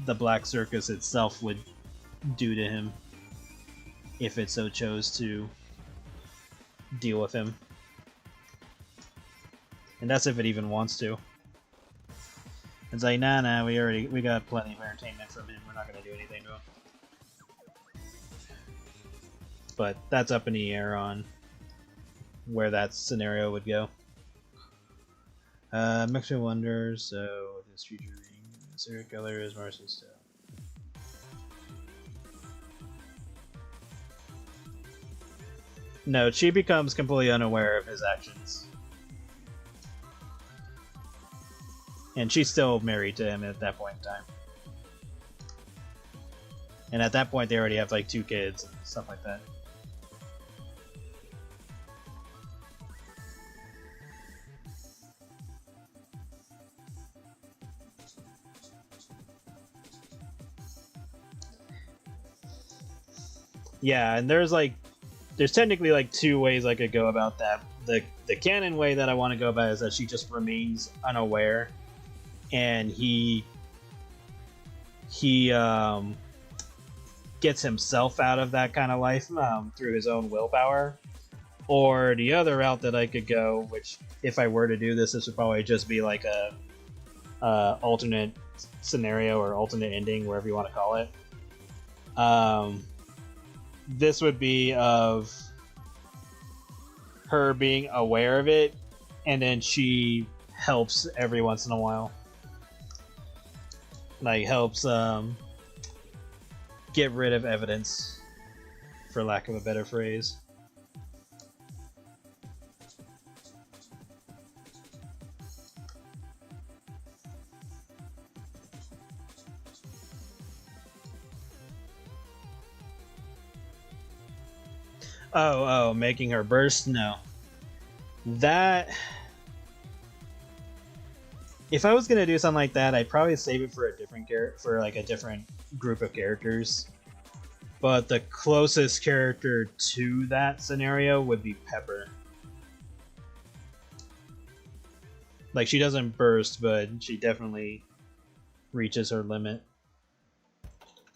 the Black Circus itself would do to him if it so chose to deal with him. And that's if it even wants to. It's like, nah, we got plenty of entertainment from him. We're not going to do anything to him. But that's up in the air on where that scenario would go. Makes me wonder, so this future being serial killer is Marcy's style. No, she becomes completely unaware of his actions. And she's still married to him at that point in time. And at that point, they already have like 2 kids and stuff like that. Yeah, and there's technically like 2 ways I could go about that. The canon way that I want to go about is that she just remains unaware, and he gets himself out of that kind of life through his own willpower. Or the other route that I could go, which if I were to do this, this would probably just be like a alternate scenario or alternate ending, wherever you want to call it. This would be of her being aware of it, and then she helps every once in a while. Like, helps get rid of evidence, for lack of a better phrase. Oh, making her burst? No. That... If I was gonna do something like that, I'd probably save it for a different for like a different group of characters. But the closest character to that scenario would be Pepper. Like, she doesn't burst, but she definitely reaches her limit.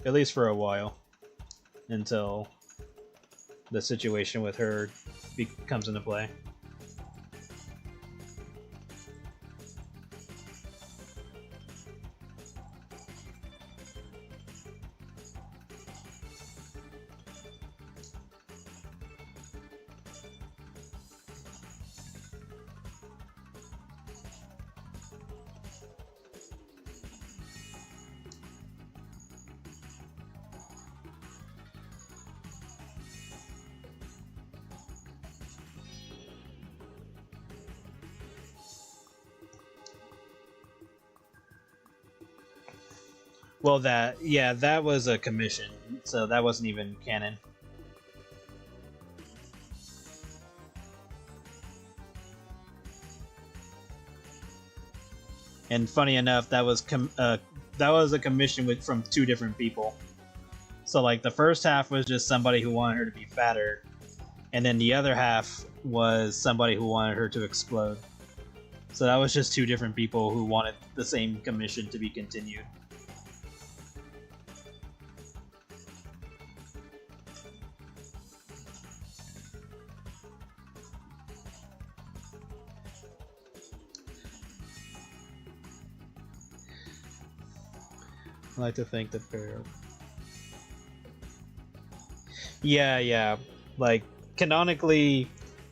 At least for a while. Until the situation with her comes into play. Well, that was a commission, so that wasn't even canon. And funny enough, that was a commission from two different people. So like the first half was just somebody who wanted her to be fatter, and then the other half was somebody who wanted her to explode. So that was just two different people who wanted the same commission to be continued. I like to think that they're... Yeah. Like, canonically,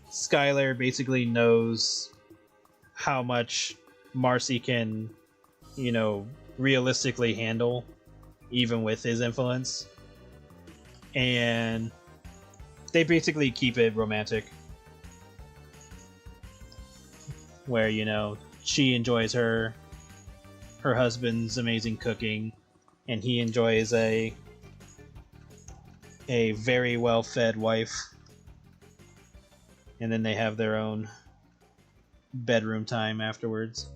Skylar basically knows how much Marcy can, realistically handle, even with his influence. And they basically keep it romantic. Where, she enjoys her husband's amazing cooking, and he enjoys a very well-fed wife, and then they have their own bedroom time afterwards.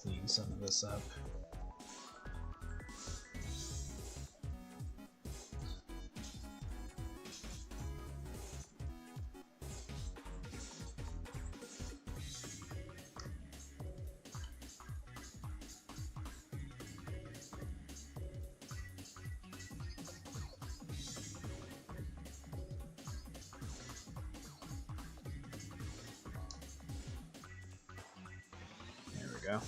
Clean some of this up. Go.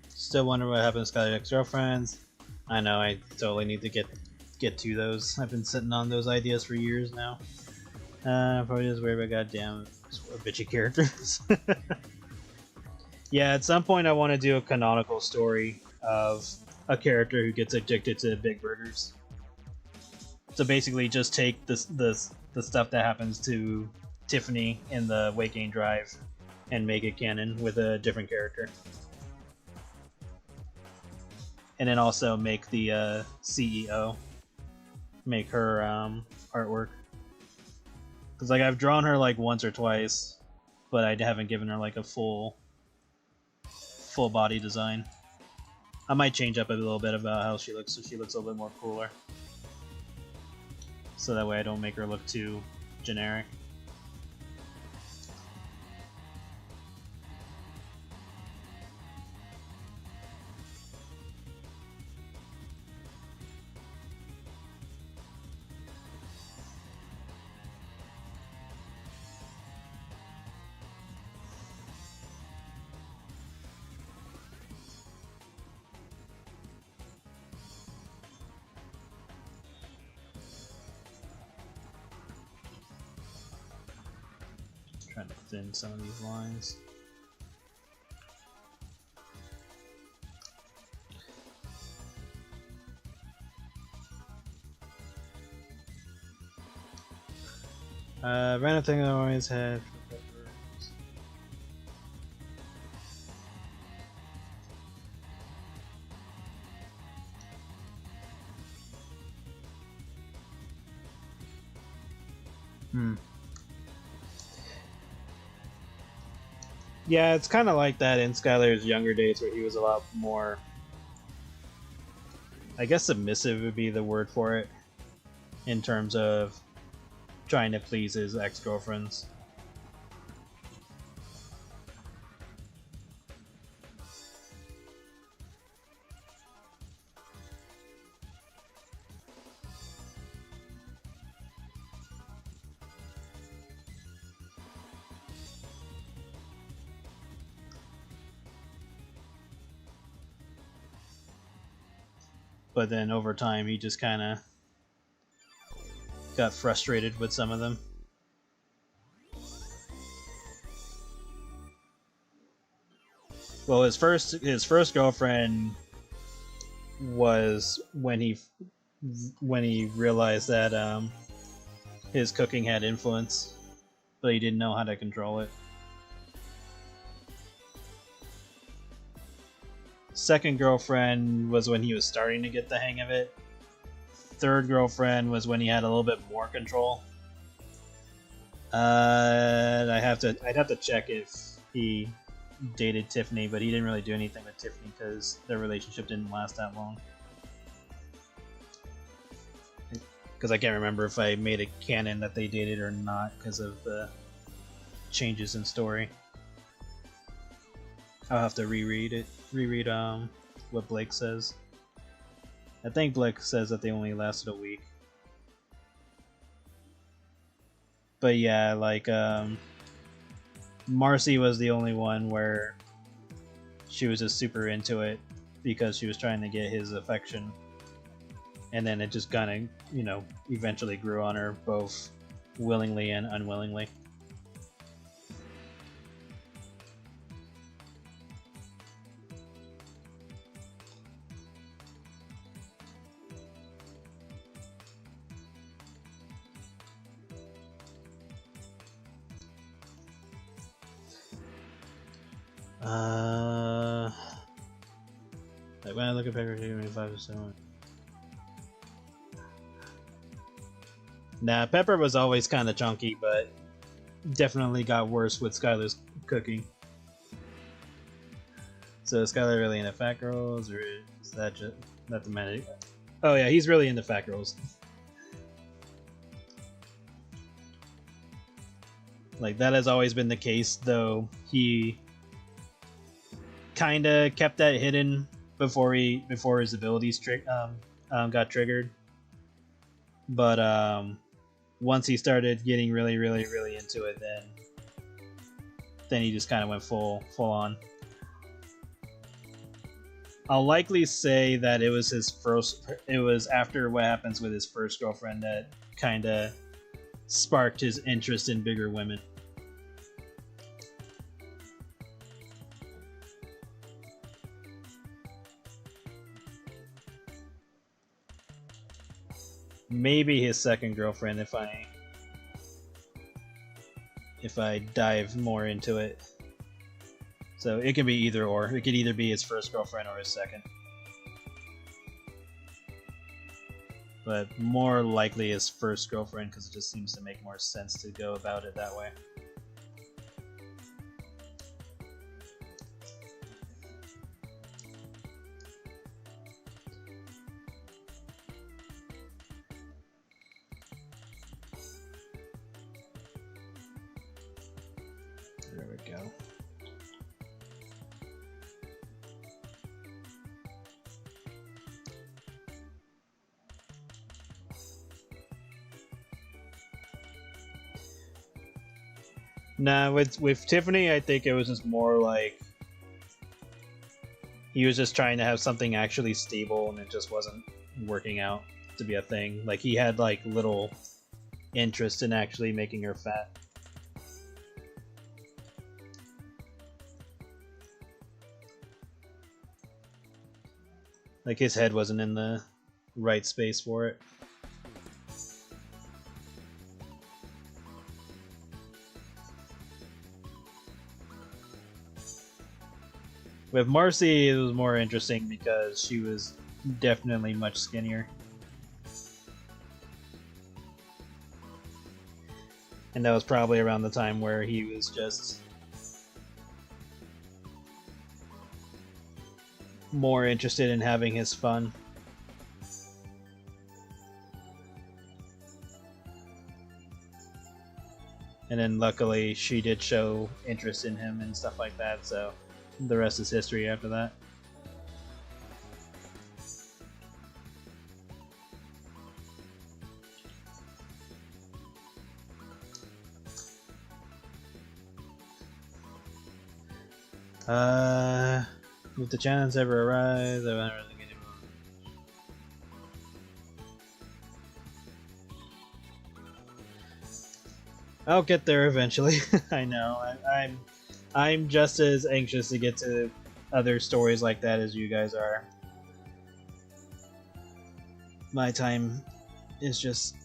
Still wonder what happened to Skylar's ex-girlfriends. I know, I totally need to get to those. I've been sitting on those ideas for years now. Probably just worried about goddamn bitchy characters. Yeah, at some point I want to do a canonical story of a character who gets addicted to big burgers. So basically, just take the stuff that happens to Tiffany in the Weight Gain Drive and make it canon with a different character. And then also make the CEO, make her artwork. Because like I've drawn her like once or twice, but I haven't given her like a full body design. I might change up a little bit about how she looks so she looks a little bit more cooler. So that way I don't make her look too generic. Trying to thin some of these lines. Random thing I always had. Yeah, it's kind of like that in Skylar's younger days where he was a lot more, I guess submissive would be the word for it, in terms of trying to please his ex-girlfriends. But then over time he just kind of got frustrated with some of them. Well, his first girlfriend was when he realized that his cooking had influence, but he didn't know how to control it. Second girlfriend was when he was starting to get the hang of it. Third girlfriend was when he had a little bit more control. I'd have to check if he dated Tiffany, but he didn't really do anything with Tiffany because their relationship didn't last that long. Because I can't remember if I made it canon that they dated or not because of the changes in story. I'll have to reread what Blake says. I think Blake says that they only lasted a week. But yeah, like Marcy was the only one where she was just super into it because she was trying to get his affection. And then it just kind of, you know, eventually grew on her both willingly and unwillingly. Like when I look at Pepper, 5%. Nah, Pepper was always kind of chunky, but definitely got worse with Skylar's cooking. So is Skylar really into fat girls, or is that just not the man? Oh yeah, he's really into fat girls. Like that has always been the case, though he kind of kept that hidden before his abilities got triggered. But once he started getting really into it, then he just kind of went full on. I'll likely say that it was after what happens with his first girlfriend that kind of sparked his interest in bigger women. maybe his second girlfriend if I dive more into it. So it can be either or. It could either be his first girlfriend or his second. But more likely his first girlfriend, because it just seems to make more sense to go about it that way. There we go. Nah, with Tiffany, I think it was just more like he was just trying to have something actually stable, and it just wasn't working out to be a thing. Like he had like little interest in actually making her fat. Like his head wasn't in the right space for it. With Marcy, it was more interesting because she was definitely much skinnier. And that was probably around the time where he was just more interested in having his fun. And then luckily she did show interest in him and stuff like that, so the rest is history after that. If the chance ever arrives, I won't really get it. I'll get there eventually. I know. I'm just as anxious to get to other stories like that as you guys are. My time is just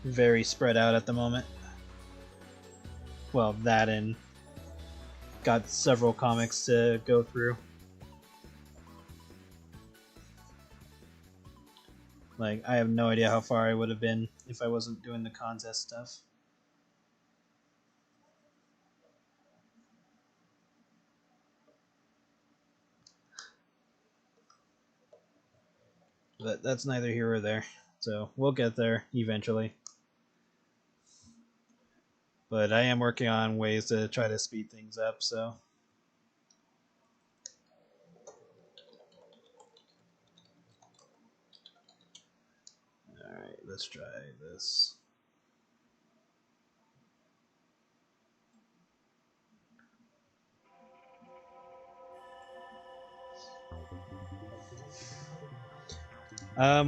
very spread out at the moment. Well, that and got several comics to go through. Like, I have no idea how far I would have been if I wasn't doing the contest stuff. But that's neither here or there. So we'll get there eventually. But I am working on ways to try to speed things up, so. Alright, let's try this.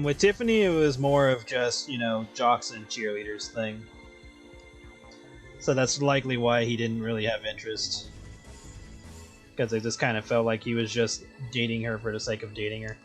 With Tiffany, it was more of just, you know, jocks and cheerleaders thing. So that's likely why he didn't really have interest. Because it just kind of felt like he was just dating her for the sake of dating her.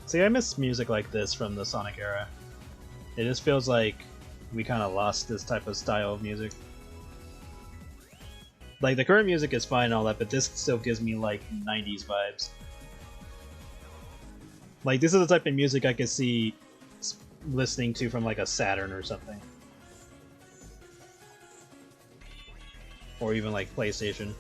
See, I miss music like this from the Sonic era. It just feels like we kind of lost this type of style of music. Like, the current music is fine and all that, but this still gives me, like, 90s vibes. Like, this is the type of music I could see listening to from, like, a Saturn or something. Or even, like, PlayStation.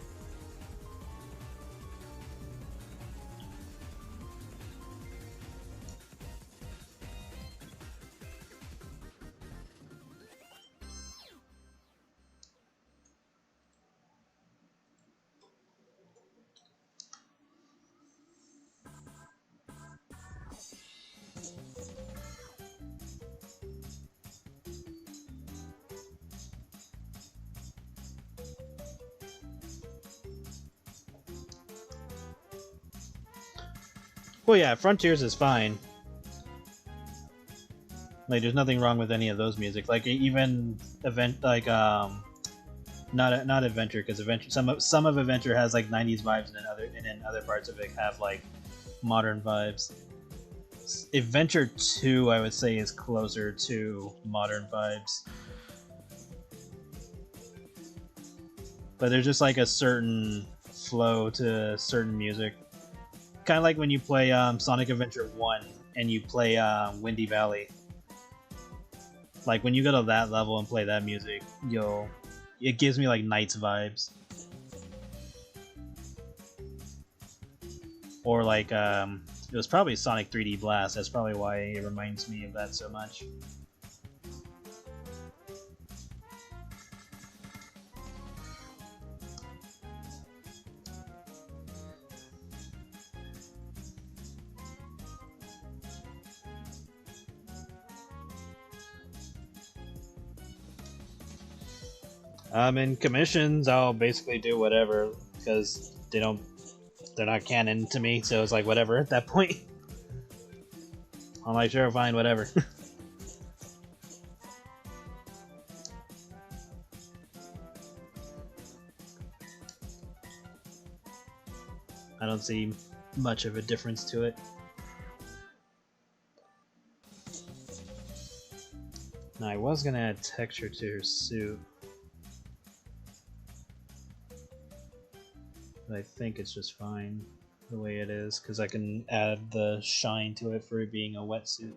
Well, yeah, Frontiers is fine. Like, there's nothing wrong with any of those music. Like, even event, like, not Adventure, because Adventure, some of Adventure has like 90s vibes, and then other parts of it have like modern vibes. Adventure 2, I would say, is closer to modern vibes. But there's just like a certain flow to certain music. Kind of like when you play Sonic Adventure 1 and you play Windy Valley. Like when you go to that level and play that music, it gives me like Nights vibes. Or like it was probably Sonic 3D Blast. That's probably why it reminds me of that so much. In commissions, I'll basically do whatever because they're not canon to me, so it's like whatever at that point. I'm like, sure, fine, whatever. I don't see much of a difference to it. Now, I was gonna add texture to her suit, but I think it's just fine the way it is, because I can add the shine to it for it being a wetsuit.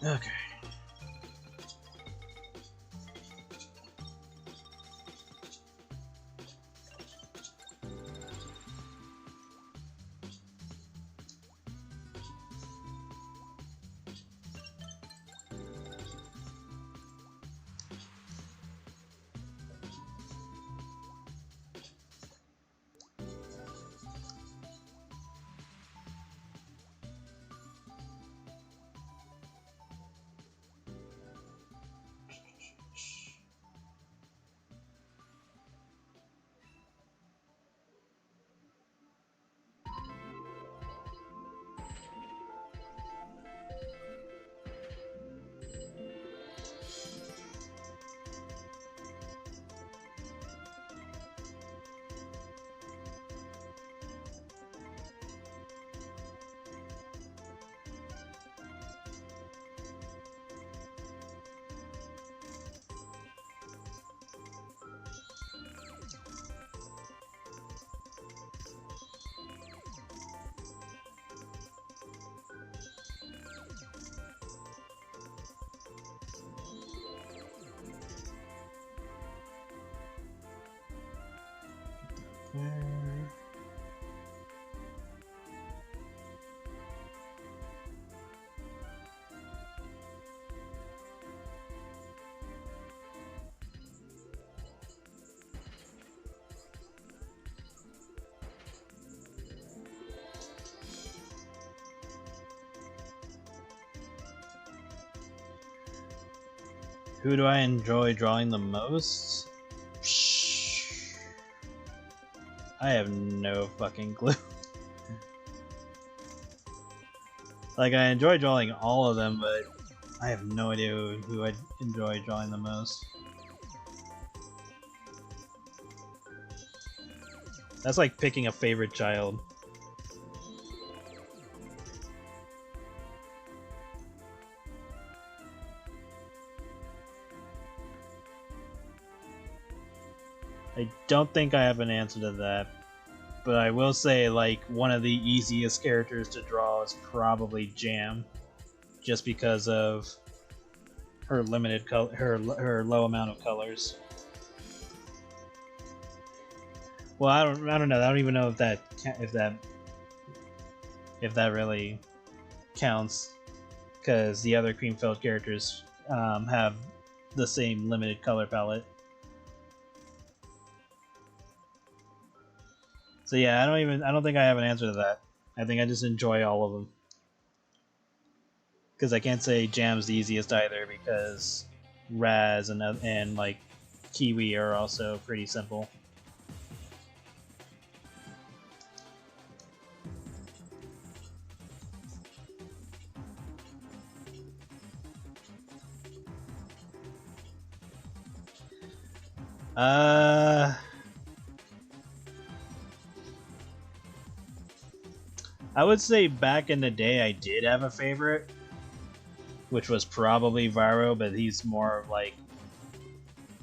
Okay. Who do I enjoy drawing the most? I have no fucking clue. Like, I enjoy drawing all of them, but I have no idea who I'd enjoy drawing the most. That's like picking a favorite child. I don't think I have an answer to that, but I will say like one of the easiest characters to draw is probably Jam, just because of her limited color, her low amount of colors. Well, I don't know. I don't even know if that really counts, because the other Creamfield characters have the same limited color palette. So yeah, I don't think I have an answer to that. I think I just enjoy all of them. Because I can't say Jam's the easiest either, because Raz and like Kiwi are also pretty simple. I would say back in the day I did have a favorite, which was probably Viro, but he's more of like...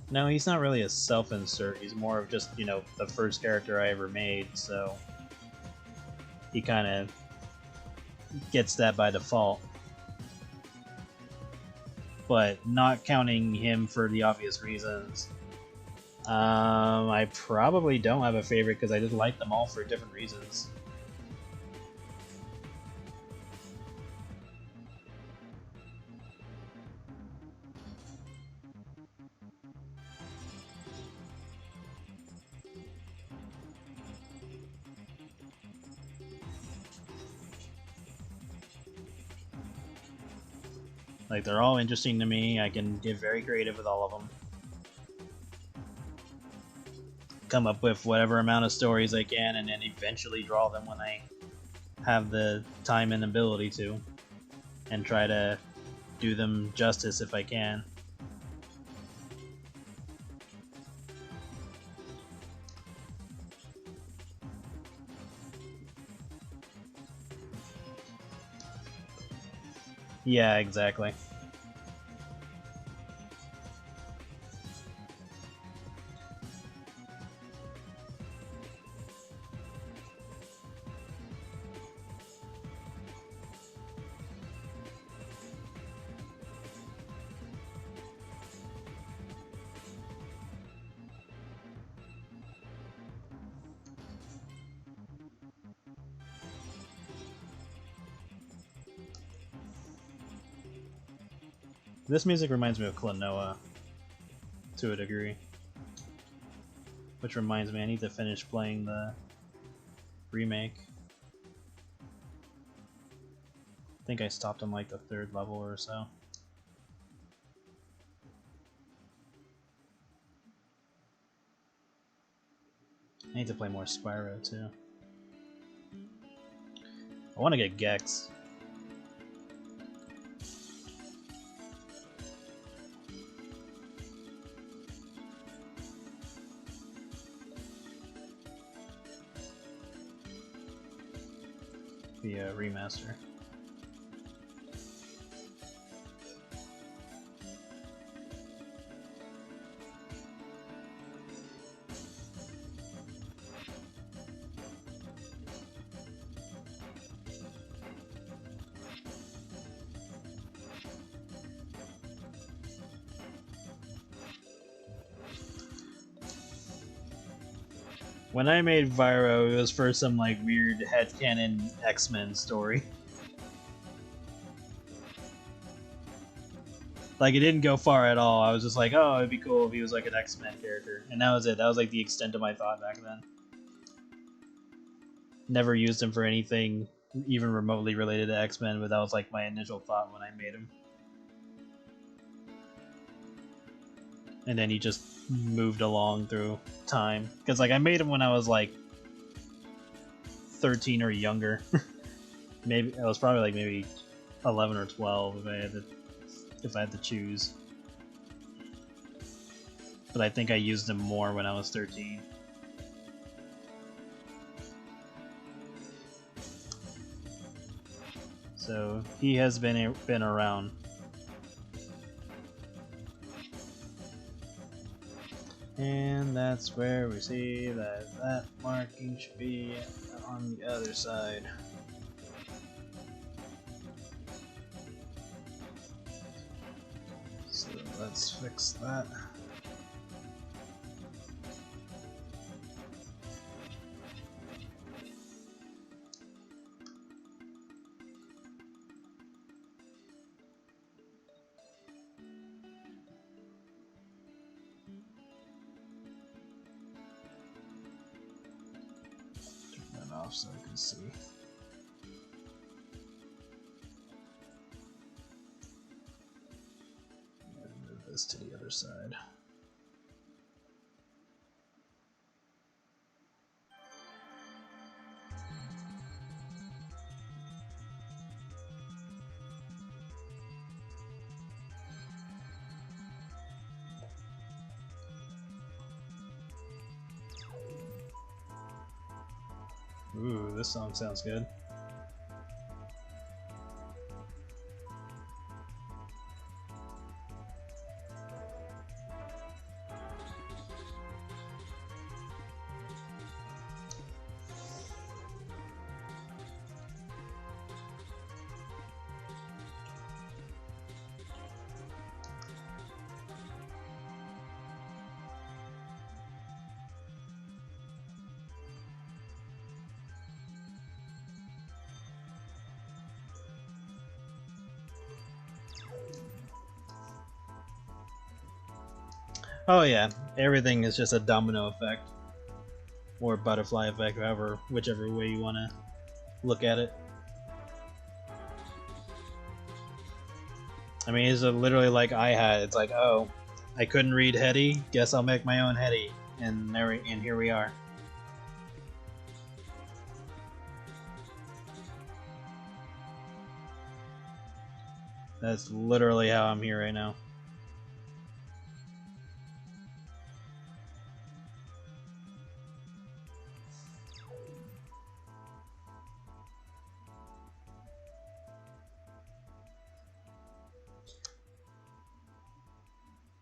No, he's not really a self-insert, he's more of just, you know, the first character I ever made, so... He kind of gets that by default. But not counting him for the obvious reasons, I probably don't have a favorite because I just like them all for different reasons. Like, they're all interesting to me. I can get very creative with all of them. Come up with whatever amount of stories I can, and then eventually draw them when I have the time and ability to. And try to do them justice if I can. Yeah, exactly. This music reminds me of Klonoa, to a degree. Which reminds me, I need to finish playing the remake. I think I stopped on like the 3rd level or so. I need to play more Spyro too. I want to get Gex. The remaster. When I made Viro, it was for some like weird headcanon X-Men story. Like, it didn't go far at all. I was just like, oh, it'd be cool if he was like an X-Men character. And that was it. That was like the extent of my thought back then. Never used him for anything even remotely related to X-Men, but that was like my initial thought when I made him. And then he just moved along through time. Because like I made him when I was like 13 or younger. Maybe I was probably like maybe 11 or 12 if I had to if I had to choose. But I think I used him more when I was 13. So he has been around. And that's where we see that that marking should be on the other side. So let's fix that. So I can see. Move this to the other side. Ooh, this song sounds good. Oh yeah, everything is just a domino effect. Or butterfly effect, whichever way you want to look at it. I mean, it's literally like I had. It's like, oh, I couldn't read Hetty, guess I'll make my own Hetty. And here we are. That's literally how I'm here right now.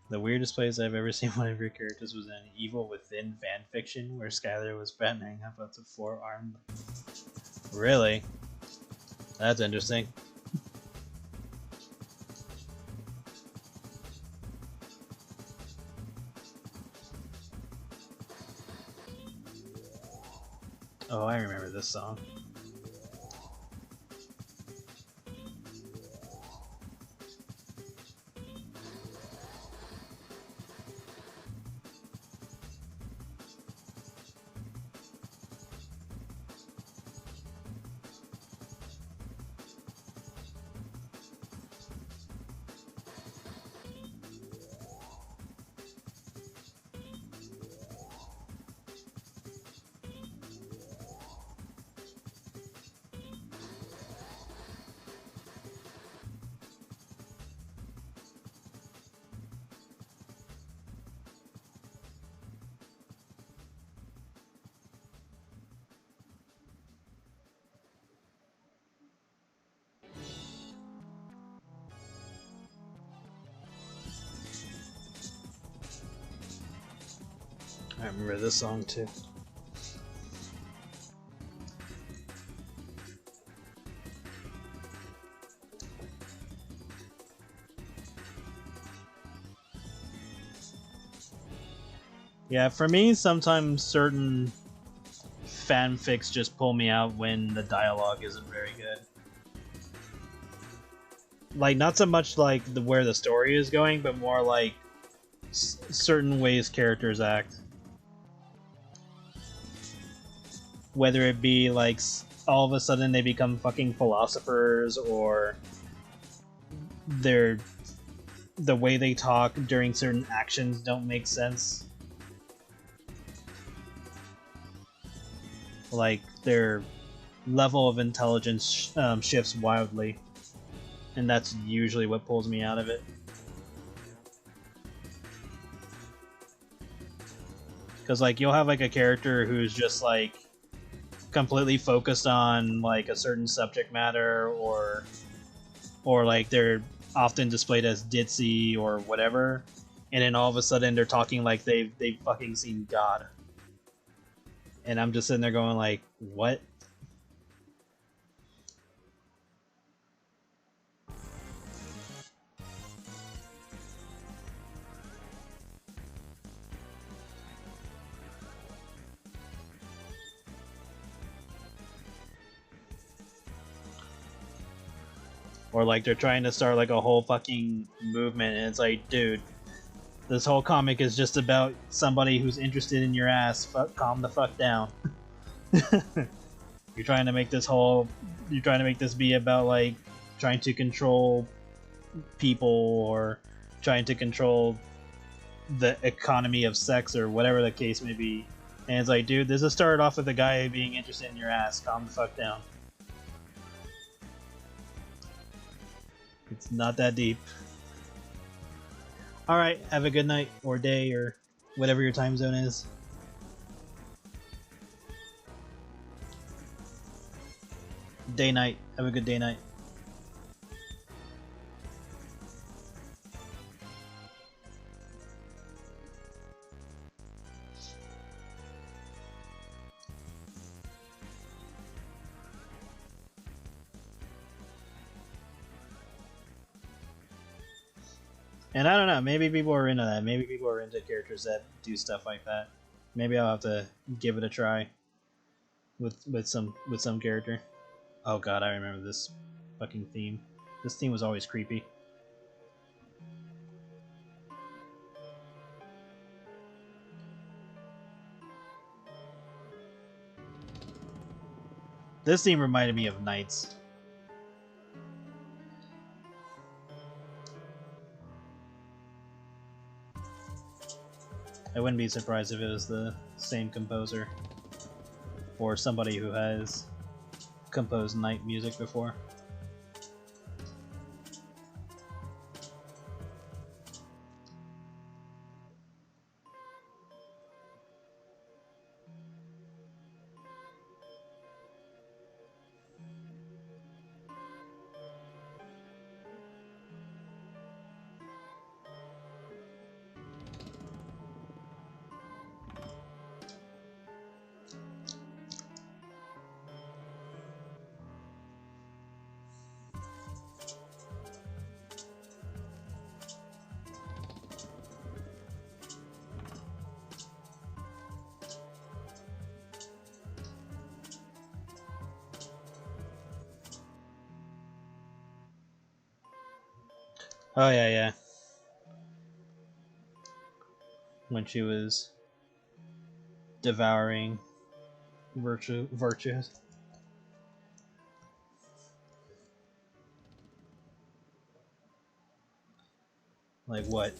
The weirdest place I've ever seen one of your characters was in Evil Within fanfiction, where Skylar was Batman up to 4-armed. Really? That's interesting. Oh, I remember this song. I remember this song too. Yeah, for me, sometimes certain fanfics just pull me out when the dialogue isn't very good. Like, not so much like where the story is going, but more like certain ways characters act. Whether it be like all of a sudden they become fucking philosophers, or the way they talk during certain actions don't make sense. Like, their level of intelligence shifts wildly. and that's usually what pulls me out of it. Because like you'll have like a character who's just like completely focused on like a certain subject matter, or like they're often displayed as ditzy or whatever, and then all of a sudden they're talking like they've fucking seen God, and I'm just sitting there going like, what? Or like they're trying to start like a whole fucking movement, and it's like, dude, this whole comic is just about somebody who's interested in your ass. Calm the fuck down. You're trying to make this be about like trying to control people, or trying to control the economy of sex, or whatever the case may be. And it's like, dude, this is started off with a guy being interested in your ass. Calm the fuck down. It's not that deep. Alright, have a good night, or day, or whatever your time zone is. Day night. Have a good day night. And I don't know, maybe people are into that. Maybe people are into characters that do stuff like that. Maybe I'll have to give it a try with some character. Oh god, I remember this fucking theme. This theme was always creepy. This theme reminded me of Knights. I wouldn't be surprised if it was the same composer, or somebody who has composed Knight music before. Oh yeah, yeah. When she was devouring virtues. Like what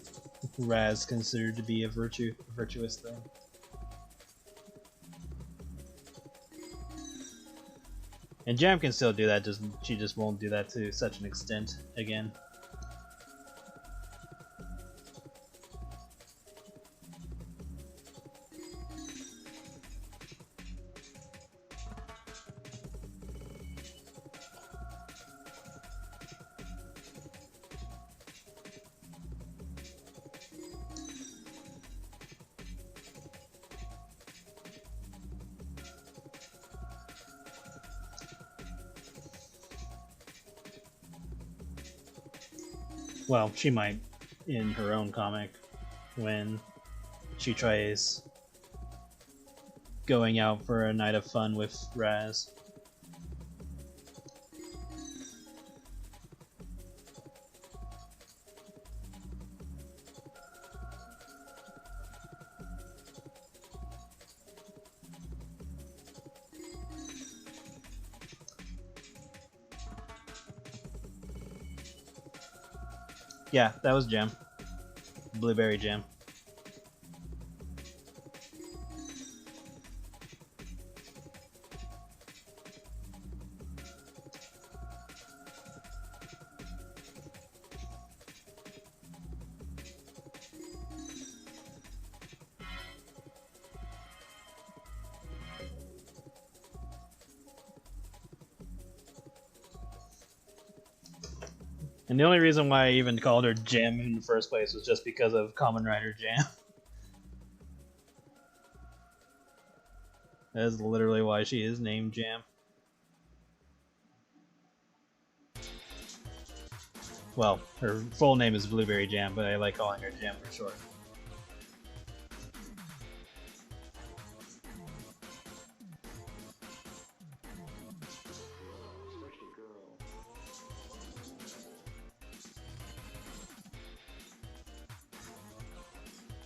Raz considered to be a virtuous thing. And Jam can still do that, she just won't do that to such an extent again. Well, she might in her own comic when she tries going out for a night of fun with Raz. Yeah, that was Jam. Blueberry Jam. And the only reason why I even called her Jam in the first place was just because of Kamen Rider Jam. That is literally why she is named Jam. Well, her full name is Blueberry Jam, but I like calling her Jam for short.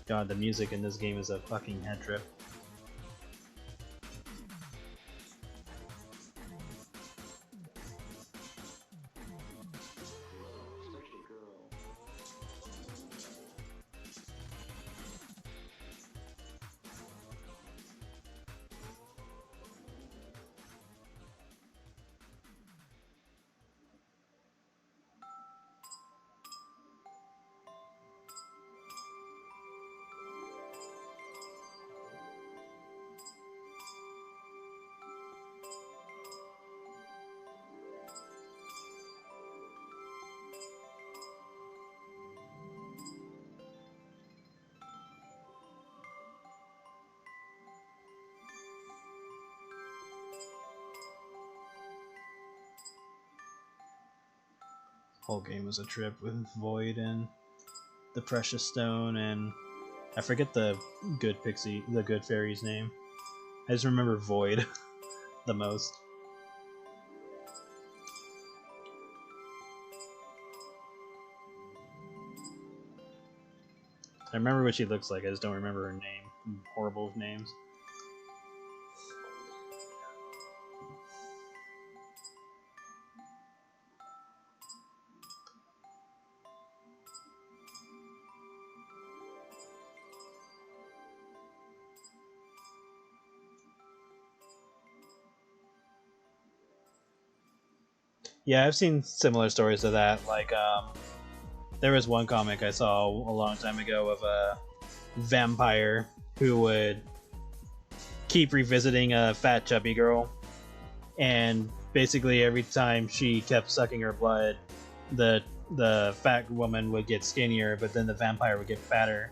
God, the music in this game is a fucking head trip. Whole game was a trip with Void and the Precious Stone, and I forget the good fairy's name. I just remember Void the most. I remember what she looks like, I just don't remember her name. I'm horrible with names. Yeah, I've seen similar stories to that. Like, there was one comic I saw a long time ago of a vampire who would keep revisiting a fat, chubby girl, and basically every time she kept sucking her blood, the fat woman would get skinnier, but then the vampire would get fatter.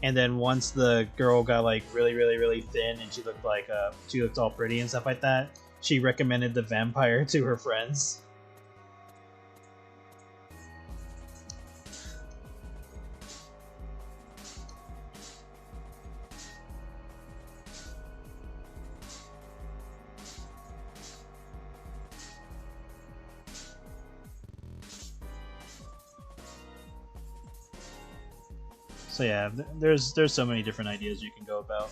And then once the girl got like really thin and she looked all pretty and stuff like that, she recommended the vampire to her friends. So yeah, there's so many different ideas you can go about.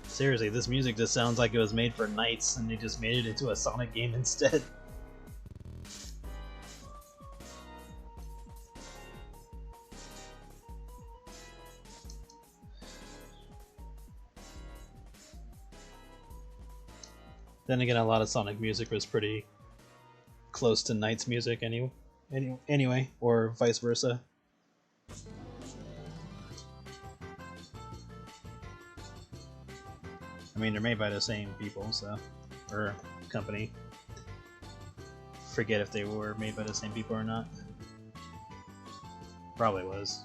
Seriously, this music just sounds like it was made for Knights, and they just made it into a Sonic game instead. Then again, a lot of Sonic music was pretty close to Knights music anyway, or vice versa. I mean, they're made by the same people, so, or company. Forget if they were made by the same people or not. Probably was.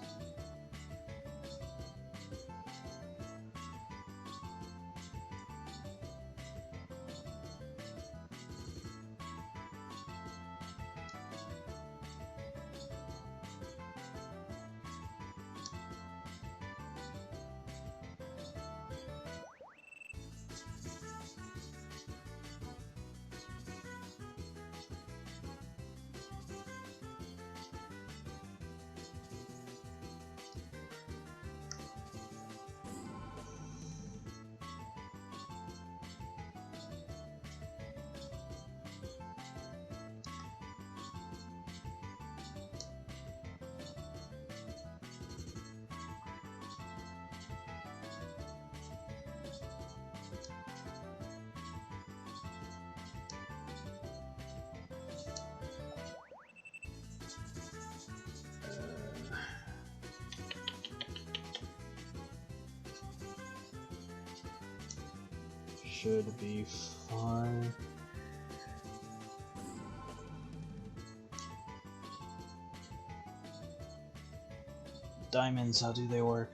should be fine. Diamonds, how do they work?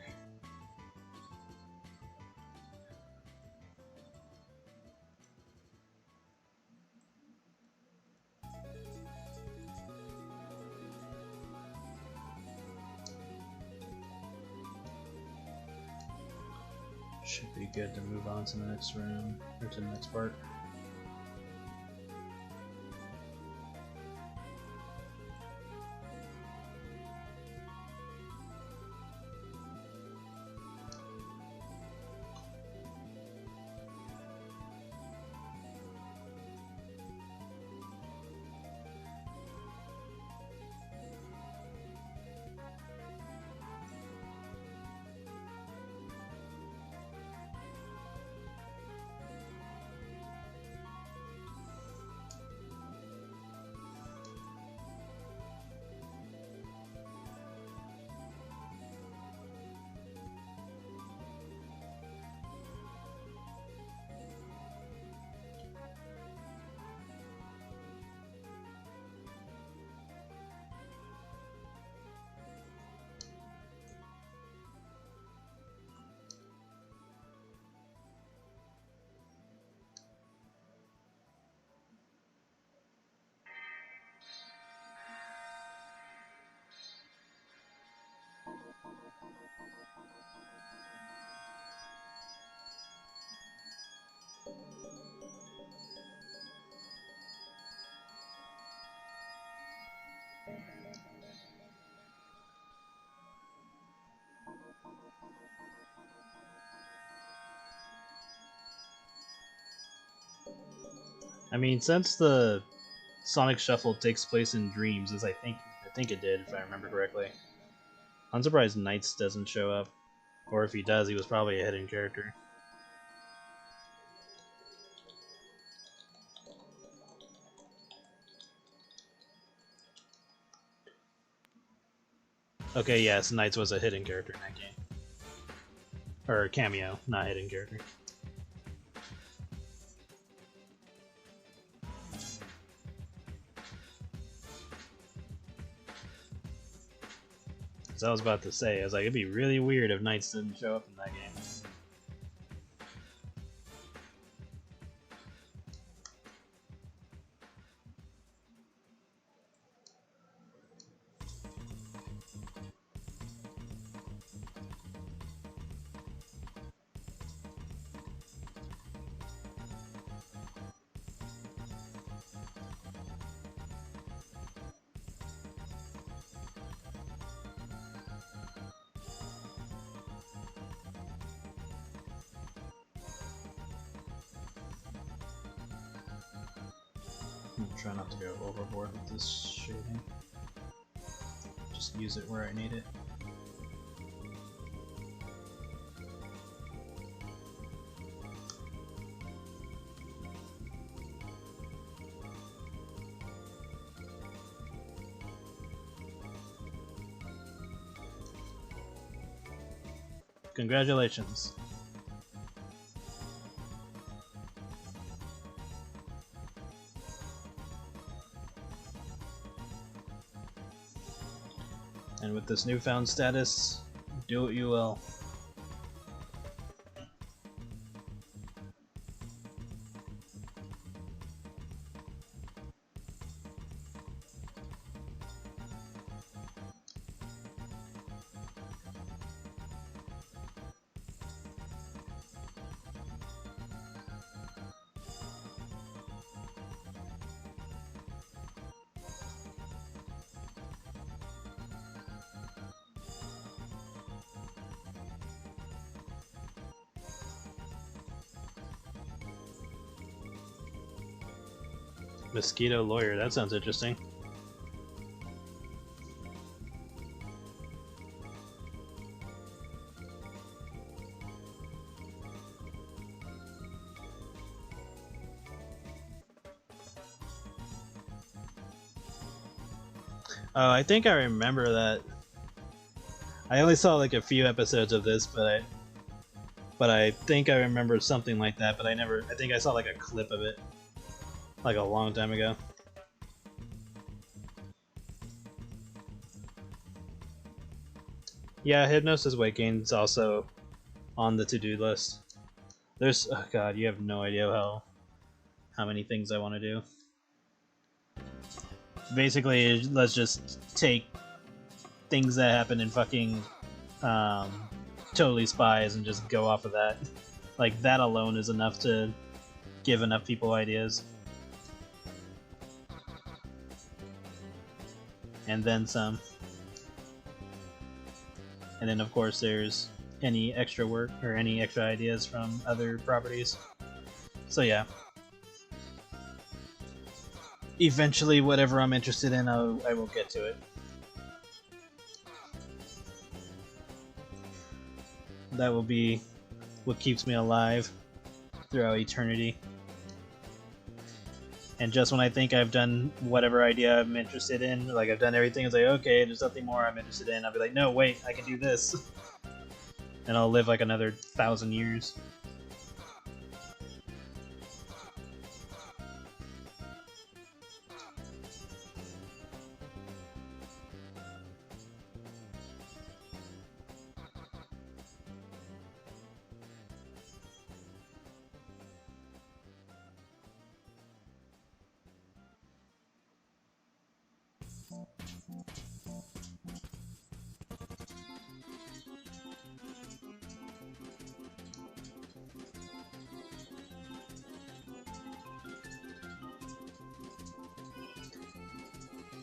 Should be good to move on to the next room, or to the next part. I mean, since the Sonic Shuffle takes place in dreams, as I think it did, if I remember correctly, I'm surprised Knights doesn't show up. Or if he does, he was probably a hidden character. Okay, yes, Knights was a hidden character in that game. Or cameo, not hidden character. So I was about to say, I was like, it'd be really weird if Knights didn't show up in that game. Try not to go overboard with this shading. Just use it where I need it. Congratulations. And with this newfound status, do what you will. Mosquito lawyer, that sounds interesting. Oh, I think I remember that. I only saw like a few episodes of this, but but I think I remember something like that, but I think I saw like a clip of it like a long time ago. Yeah, Hypnosis Weight Gain is also on the to-do list. There's, oh god, you have no idea how many things I want to do. Basically, let's just take things that happen in fucking Totally Spies and just go off of that. Like, that alone is enough to give enough people ideas. And then some. And then, of course, there's any extra work or any extra ideas from other properties. So, yeah. Eventually, whatever I'm interested in, I will get to it. That will be what keeps me alive throughout eternity. And just when I think I've done whatever idea I'm interested in, like I've done everything, it's like, okay, there's nothing more I'm interested in, I'll be like, no, wait, I can do this. And I'll live like another 1,000 years.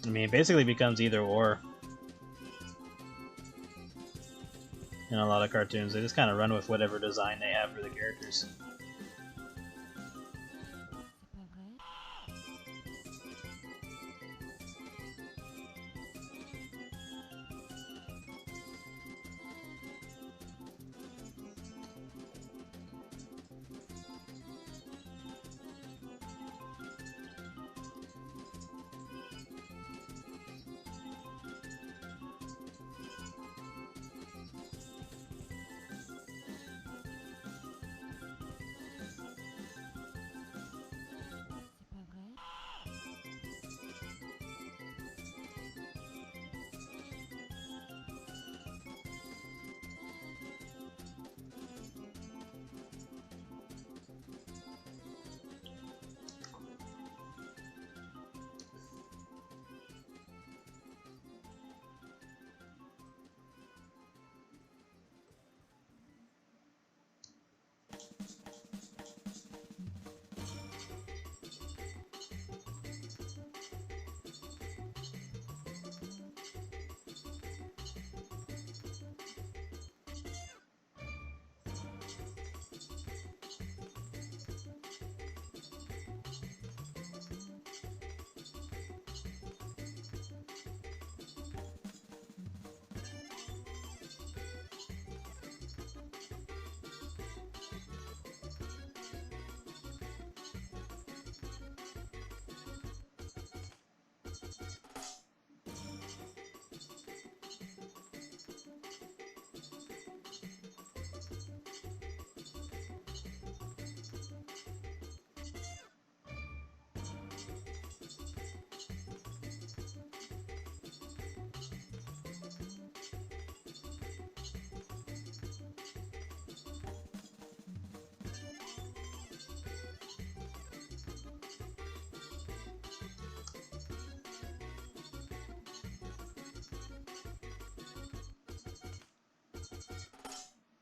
I mean, it basically becomes either or. In a lot of cartoons, they just kind of run with whatever design they have for the characters.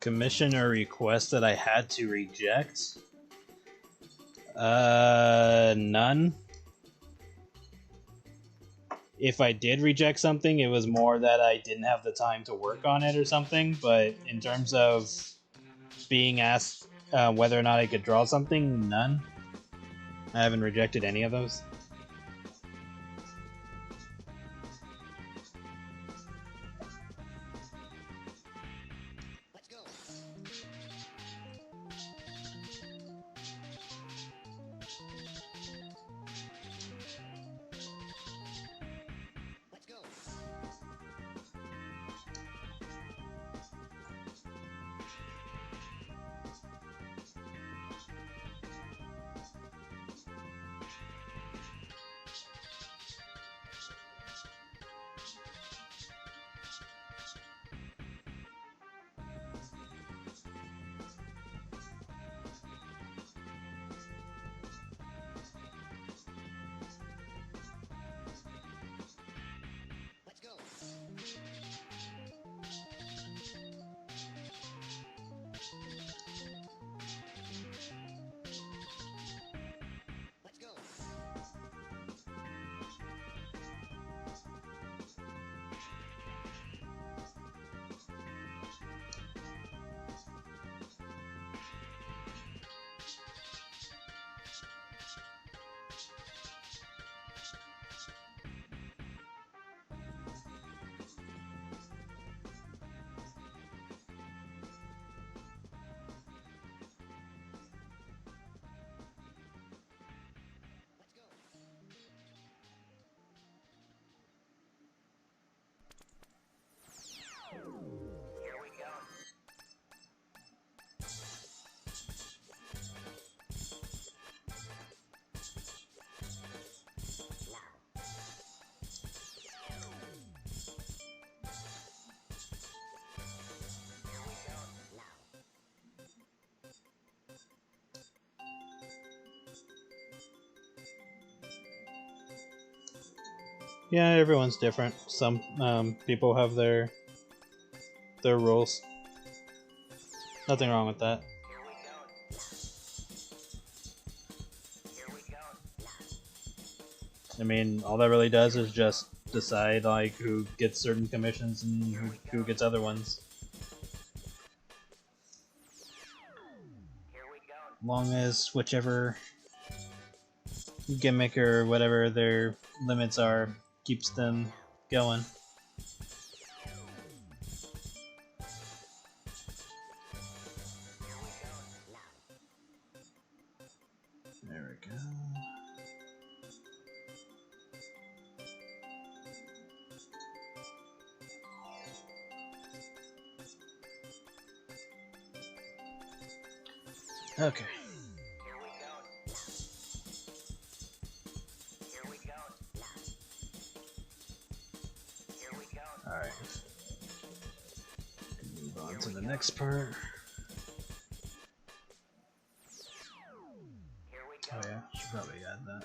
Commission or request that I had to reject? None. If I did reject something, it was more that I didn't have the time to work on it or something, but in terms of being asked whether or not I could draw something, none. I haven't rejected any of those. Yeah, everyone's different. Some people have their rules. Nothing wrong with that. I mean, all that really does is just decide like who gets certain commissions and who gets other ones. Long as whichever gimmick or whatever their limits are keeps them going. There we go. Okay. Alright. Move on to the next part. Oh yeah, should probably add that.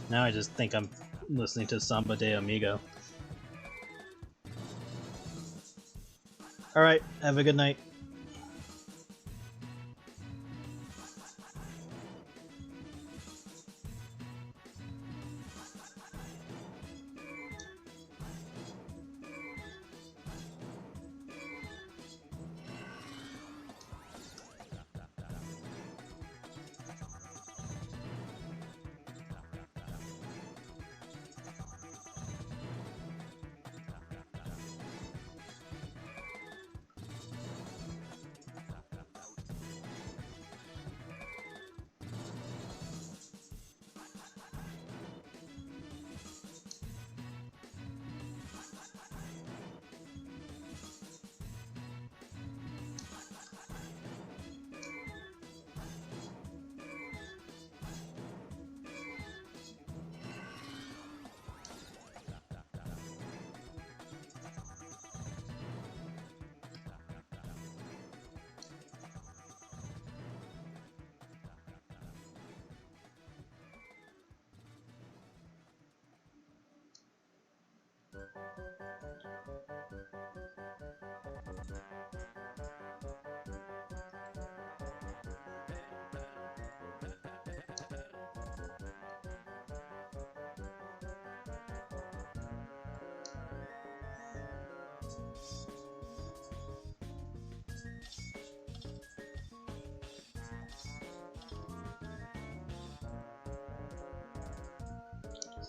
Now I just think I'm listening to Samba de Amigo. Alright, have a good night.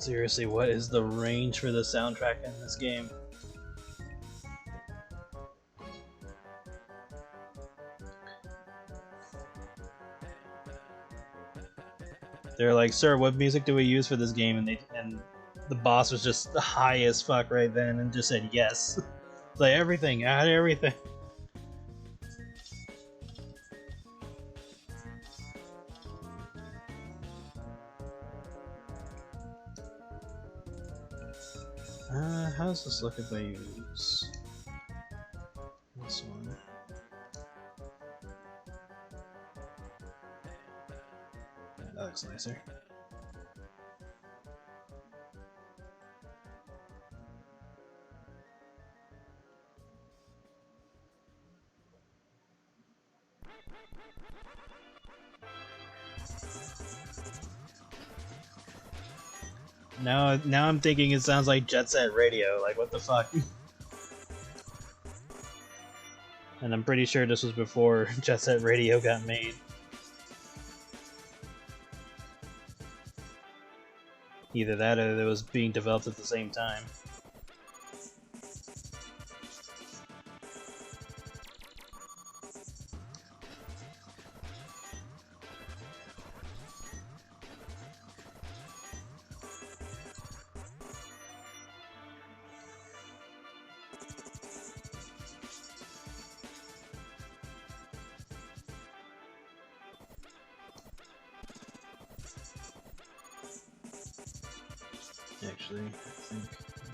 Seriously, what is the range for the soundtrack in this game? They're like, "Sir, what music do we use for this game?" And the boss was just high as fuck right then and just said yes. Like, everything, add everything. How does this look if I use this one? That looks nicer. Now I'm thinking it sounds like Jet Set Radio. Like, what the fuck? And I'm pretty sure this was before Jet Set Radio got made. Either that or it was being developed at the same time. Actually, I think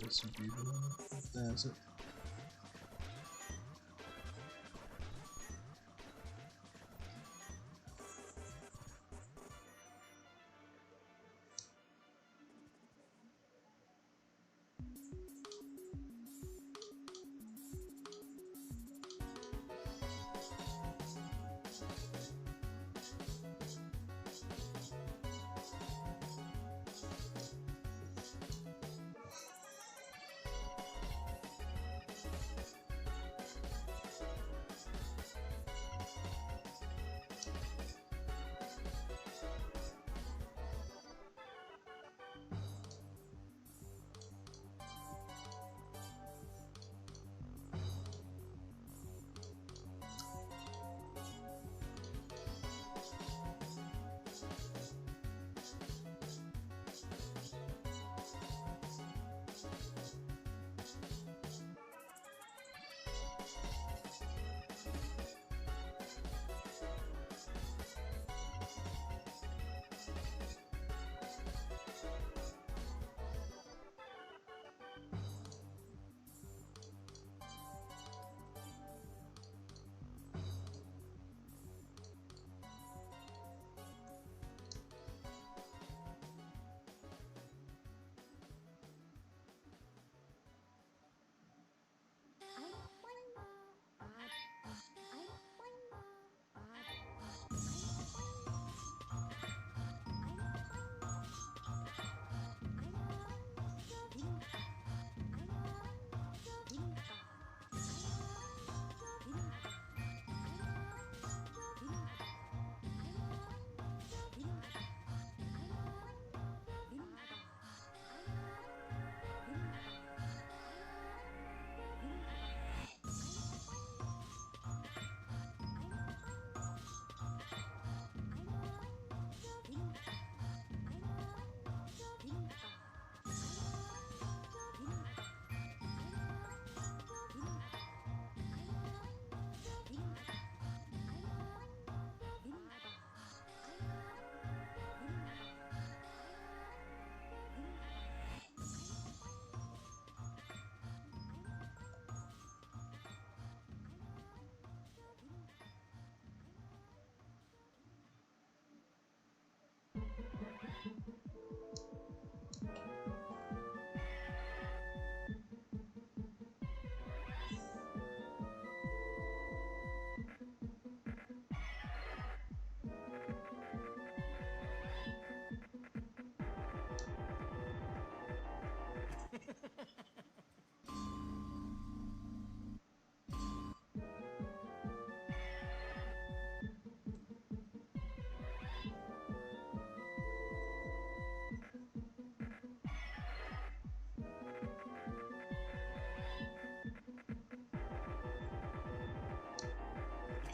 this would be the one. That's it.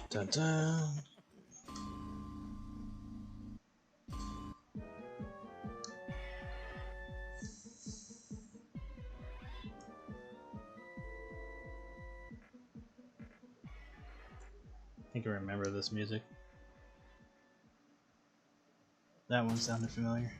Dun dun. I think I remember this music. That one sounded familiar.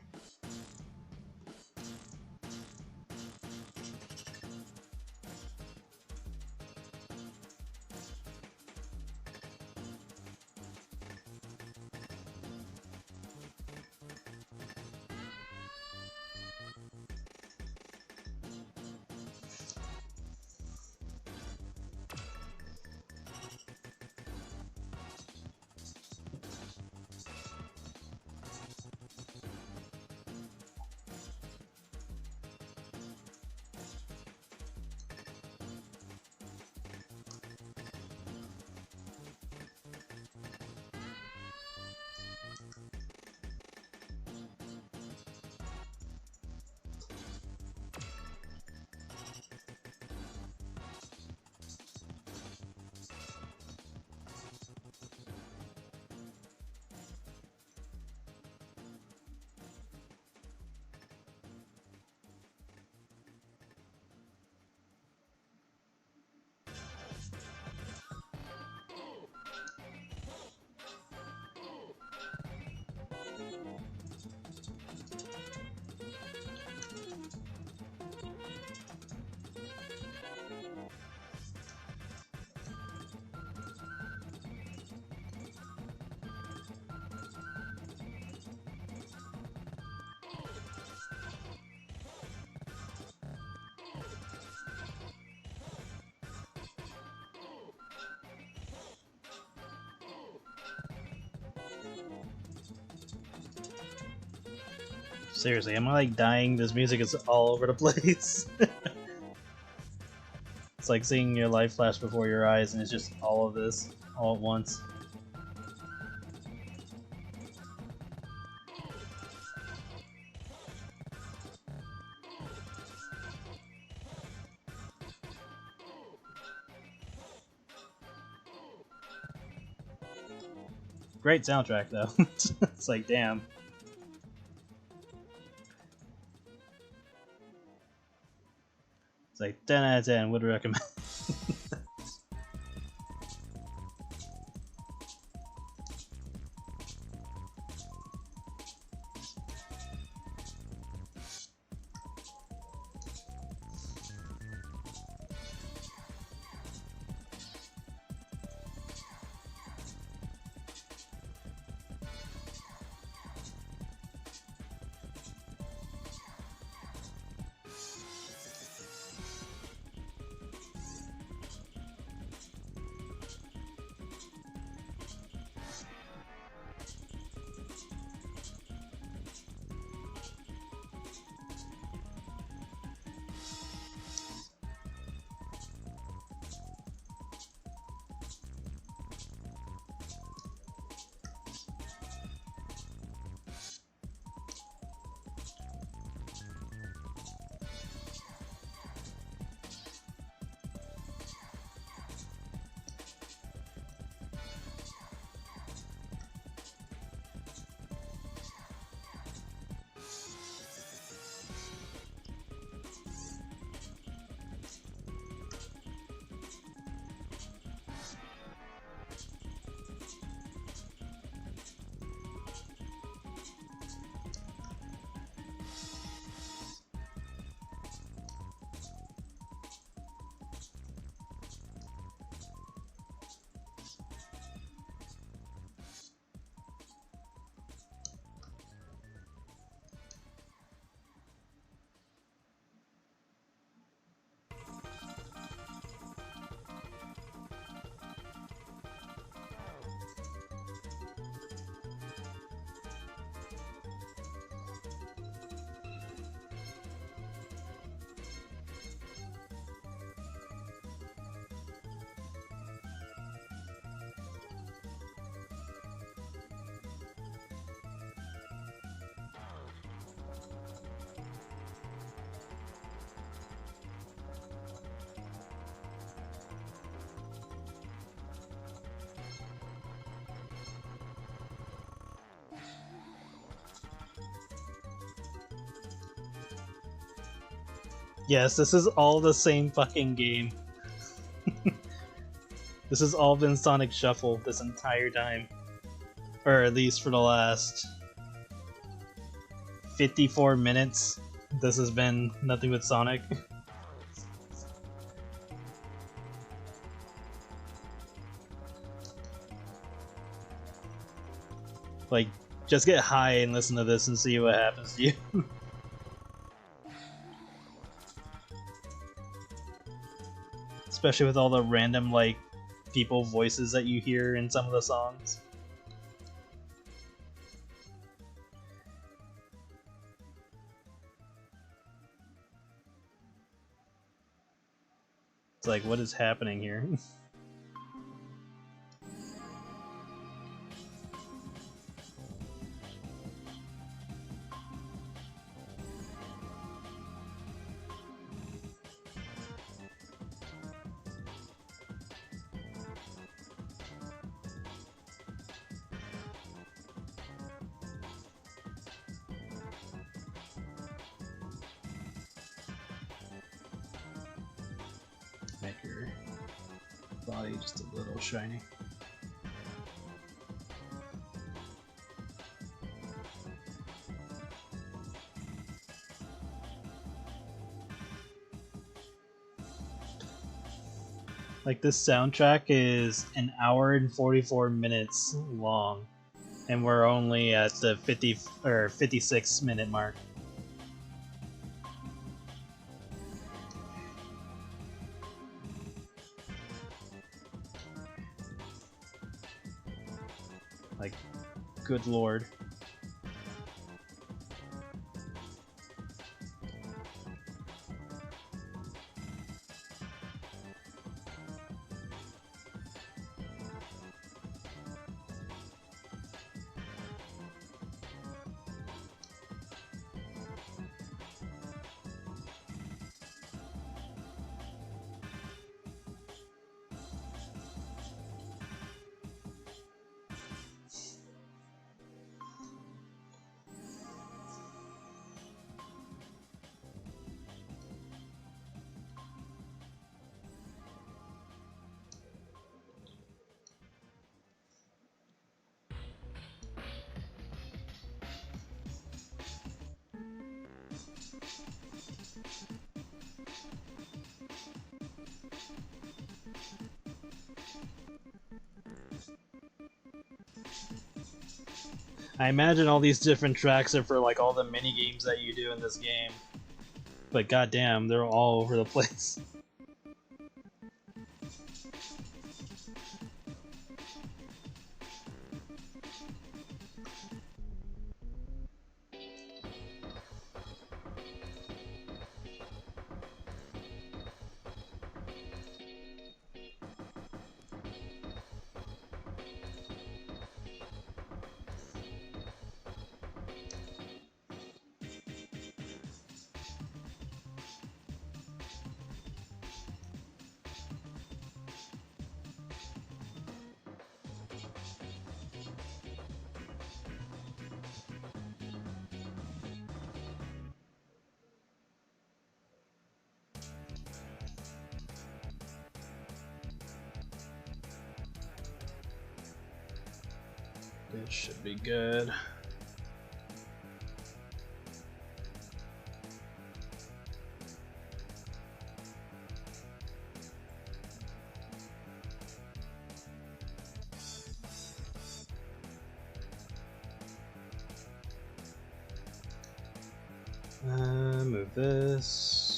Seriously, am I like dying? This music is all over the place. It's like seeing your life flash before your eyes, and it's just all of this all at once. Great soundtrack, though. It's like, damn. It's like 10 out of 10. Would recommend. Yes, this is all the same fucking game. This has all been Sonic Shuffle this entire time. Or at least for the last 54 minutes, this has been nothing but Sonic. Like, just get high and listen to this and see what happens to you. Especially with all the random, like, people voices that you hear in some of the songs. It's like, what is happening here? Make your body just a little shiny. Like, this soundtrack is an hour and 44 minutes long, and we're only at the 50 or 56-minute mark. Like, good lord. I imagine all these different tracks are for like all the mini games that you do in this game. But goddamn, they're all over the place. This should be good. Move this.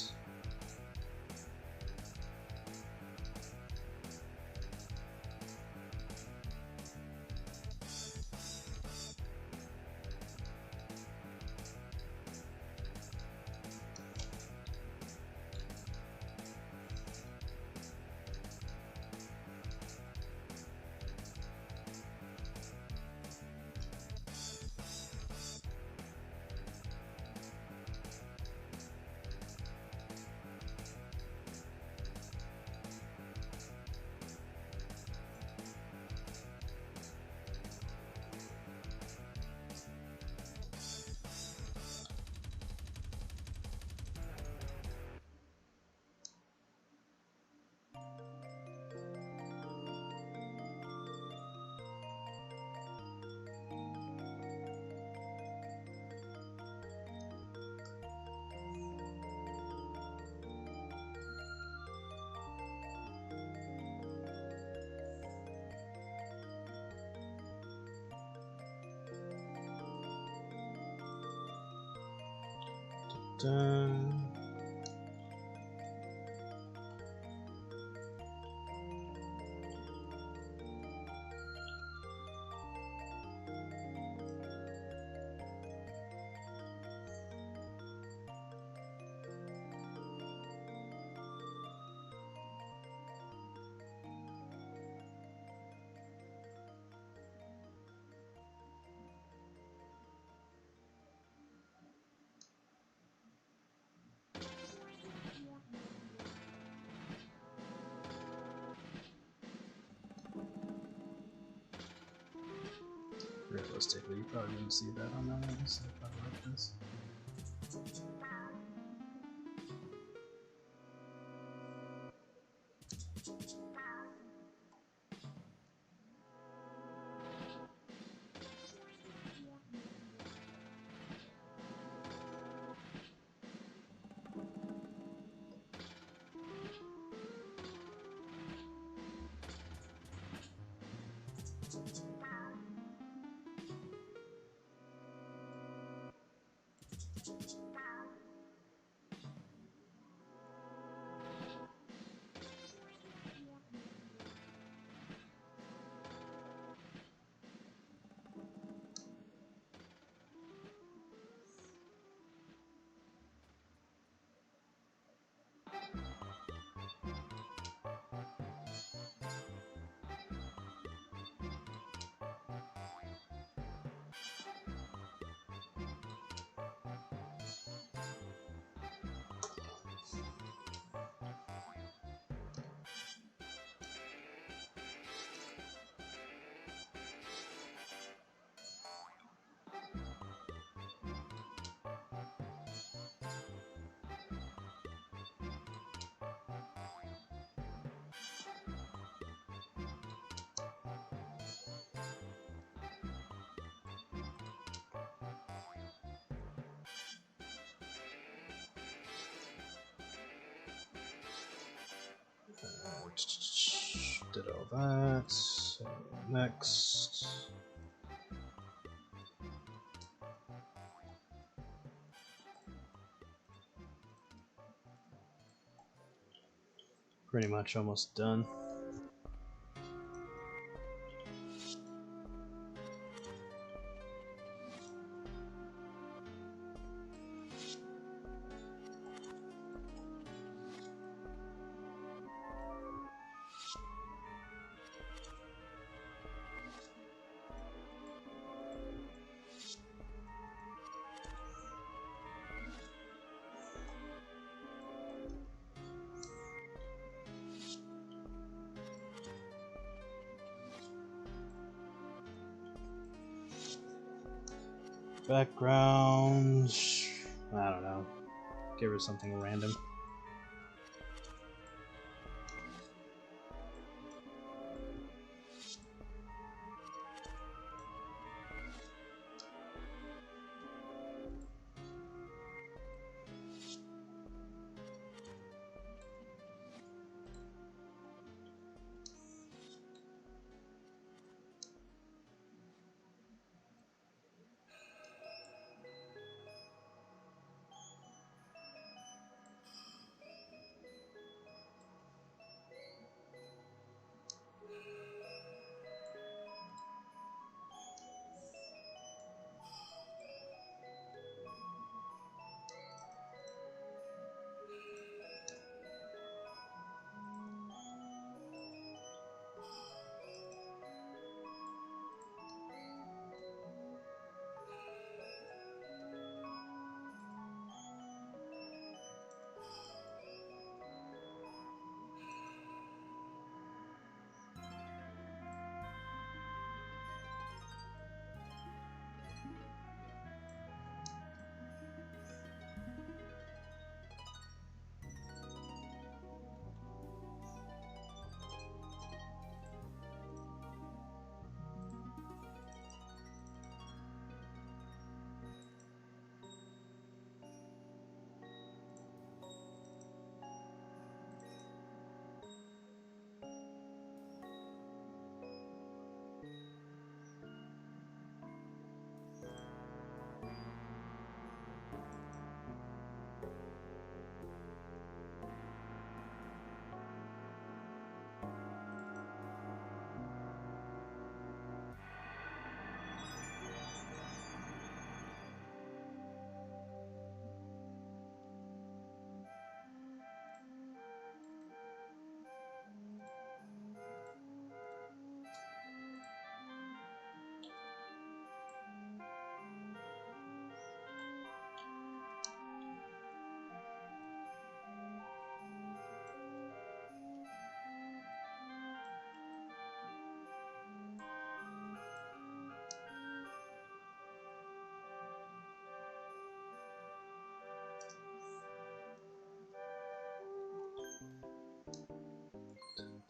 dun. Realistically, you probably wouldn't see that on that one, so I like this. Did all that. So next. Pretty much almost done. Background. I don't know. Give her something random.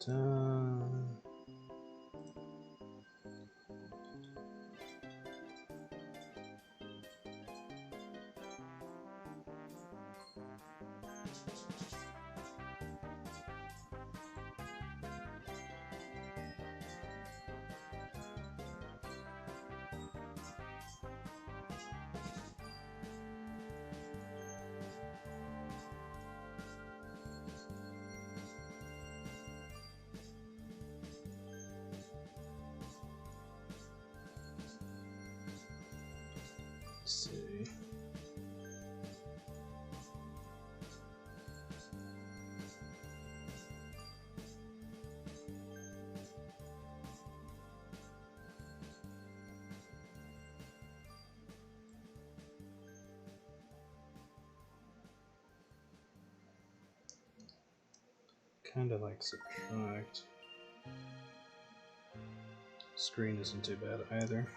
Dun. Let's see. Kind of like subtract. Screen isn't too bad either.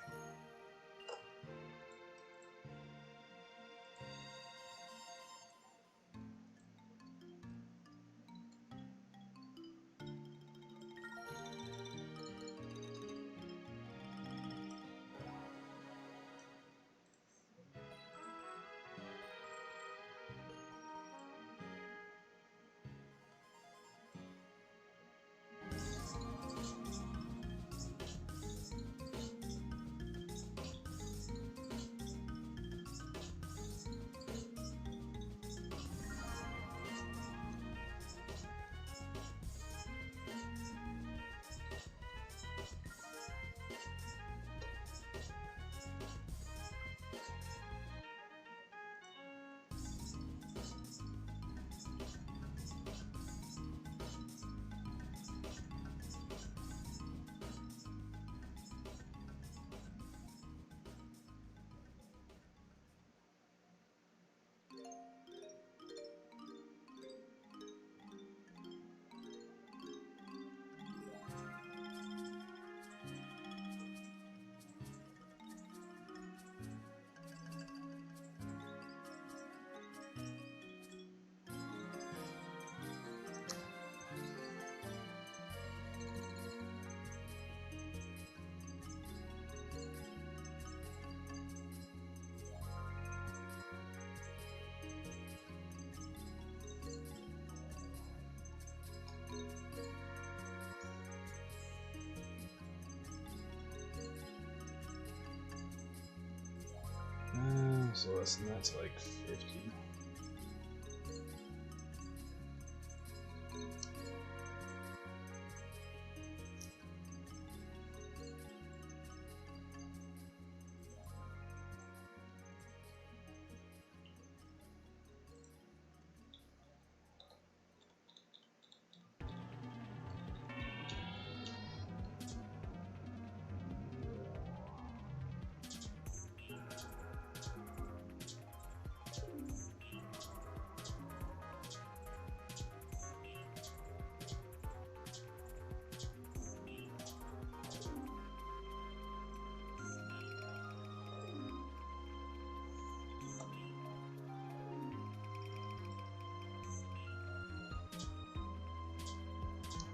So less than that's like 50.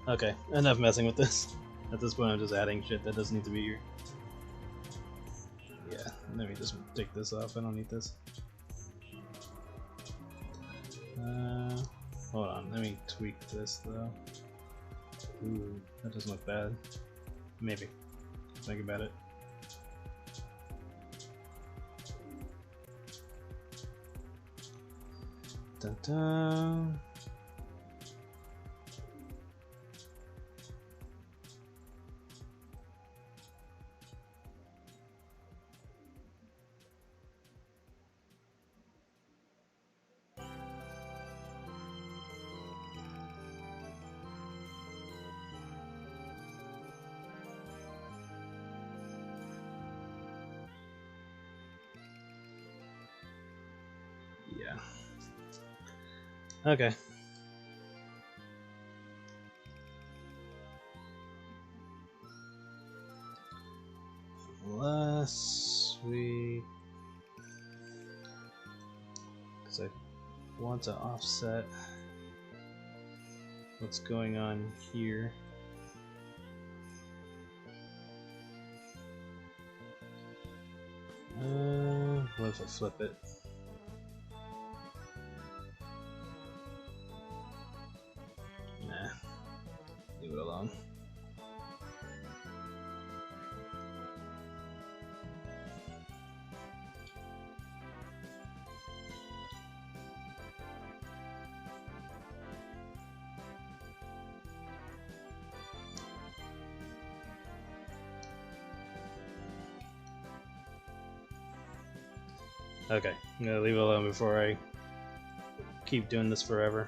Okay, enough messing with this. At this point I'm just adding shit that doesn't need to be here. Yeah, let me just take this off, I don't need this. Hold on, let me tweak this though. Ooh, that doesn't look bad. Maybe. Think about it. Dun dun. Yeah. Okay. Unless we, because I want to offset what's going on here. What if I flip it? Nah. Leave it alone. Okay, I'm gonna leave it alone before I keep doing this forever.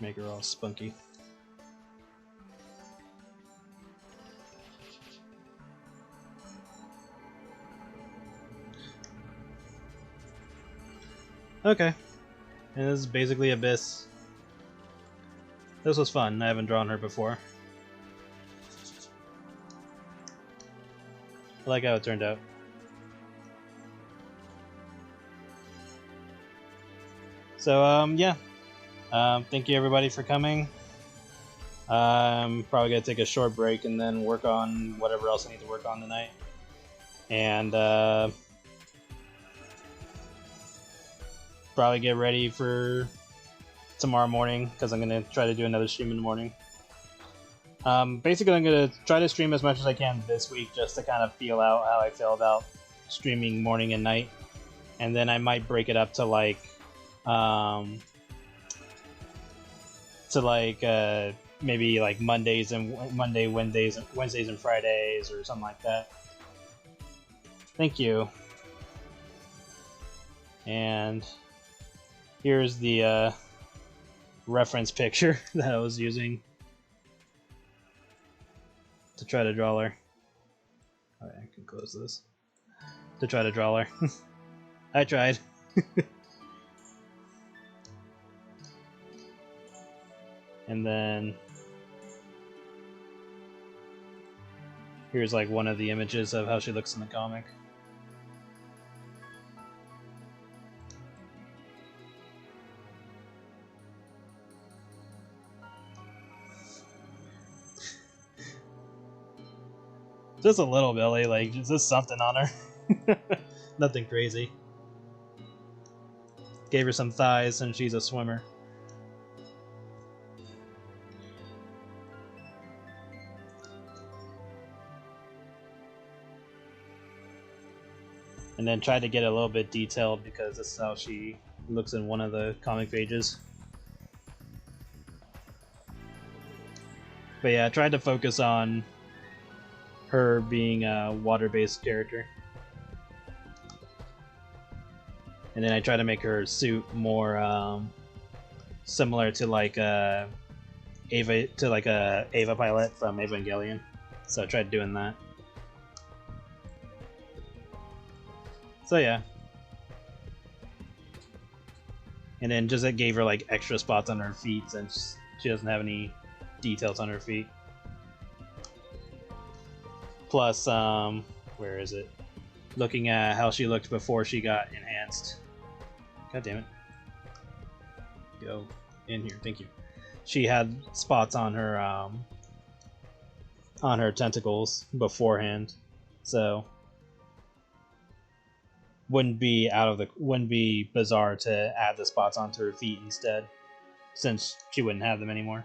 Make her all spunky. Okay. And this is basically Abyss. This was fun. I haven't drawn her before. I like how it turned out. So, yeah. Thank you everybody for coming. I'm probably gonna take a short break and then work on whatever else I need to work on tonight. And probably get ready for tomorrow morning because I'm gonna try to do another stream in the morning. Basically, I'm gonna try to stream as much as I can this week just to kind of feel out how I feel about streaming morning and night, and then I might break it up to like maybe like Wednesdays and Fridays or something like that. Thank you. And here's the reference picture that I was using to try to draw her. Alright, I can close this. To try to draw her. I tried. And then here's like one of the images of how she looks in the comic. Just a little belly, like just something on her. Nothing crazy. Gave her some thighs and she's a swimmer. And then tried to get a little bit detailed because this is how she looks in one of the comic pages. But yeah, I tried to focus on her being a water-based character. And then I try to make her suit more similar to like Ava pilot from Evangelion. So I tried doing that. So yeah. And then just gave her like extra spots on her feet since she doesn't have any details on her feet. Plus, where is it? Looking at how she looked before she got enhanced. God damn it. Go in here, thank you. She had spots on her tentacles beforehand, so wouldn't be bizarre to add the spots onto her feet instead, since she wouldn't have them anymore.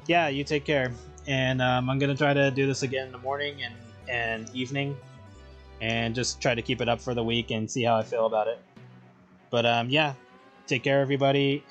Yeah, you take care, and I'm gonna try to do this again in the morning and evening, and just try to keep it up for the week and see how I feel about it. But yeah, take care everybody.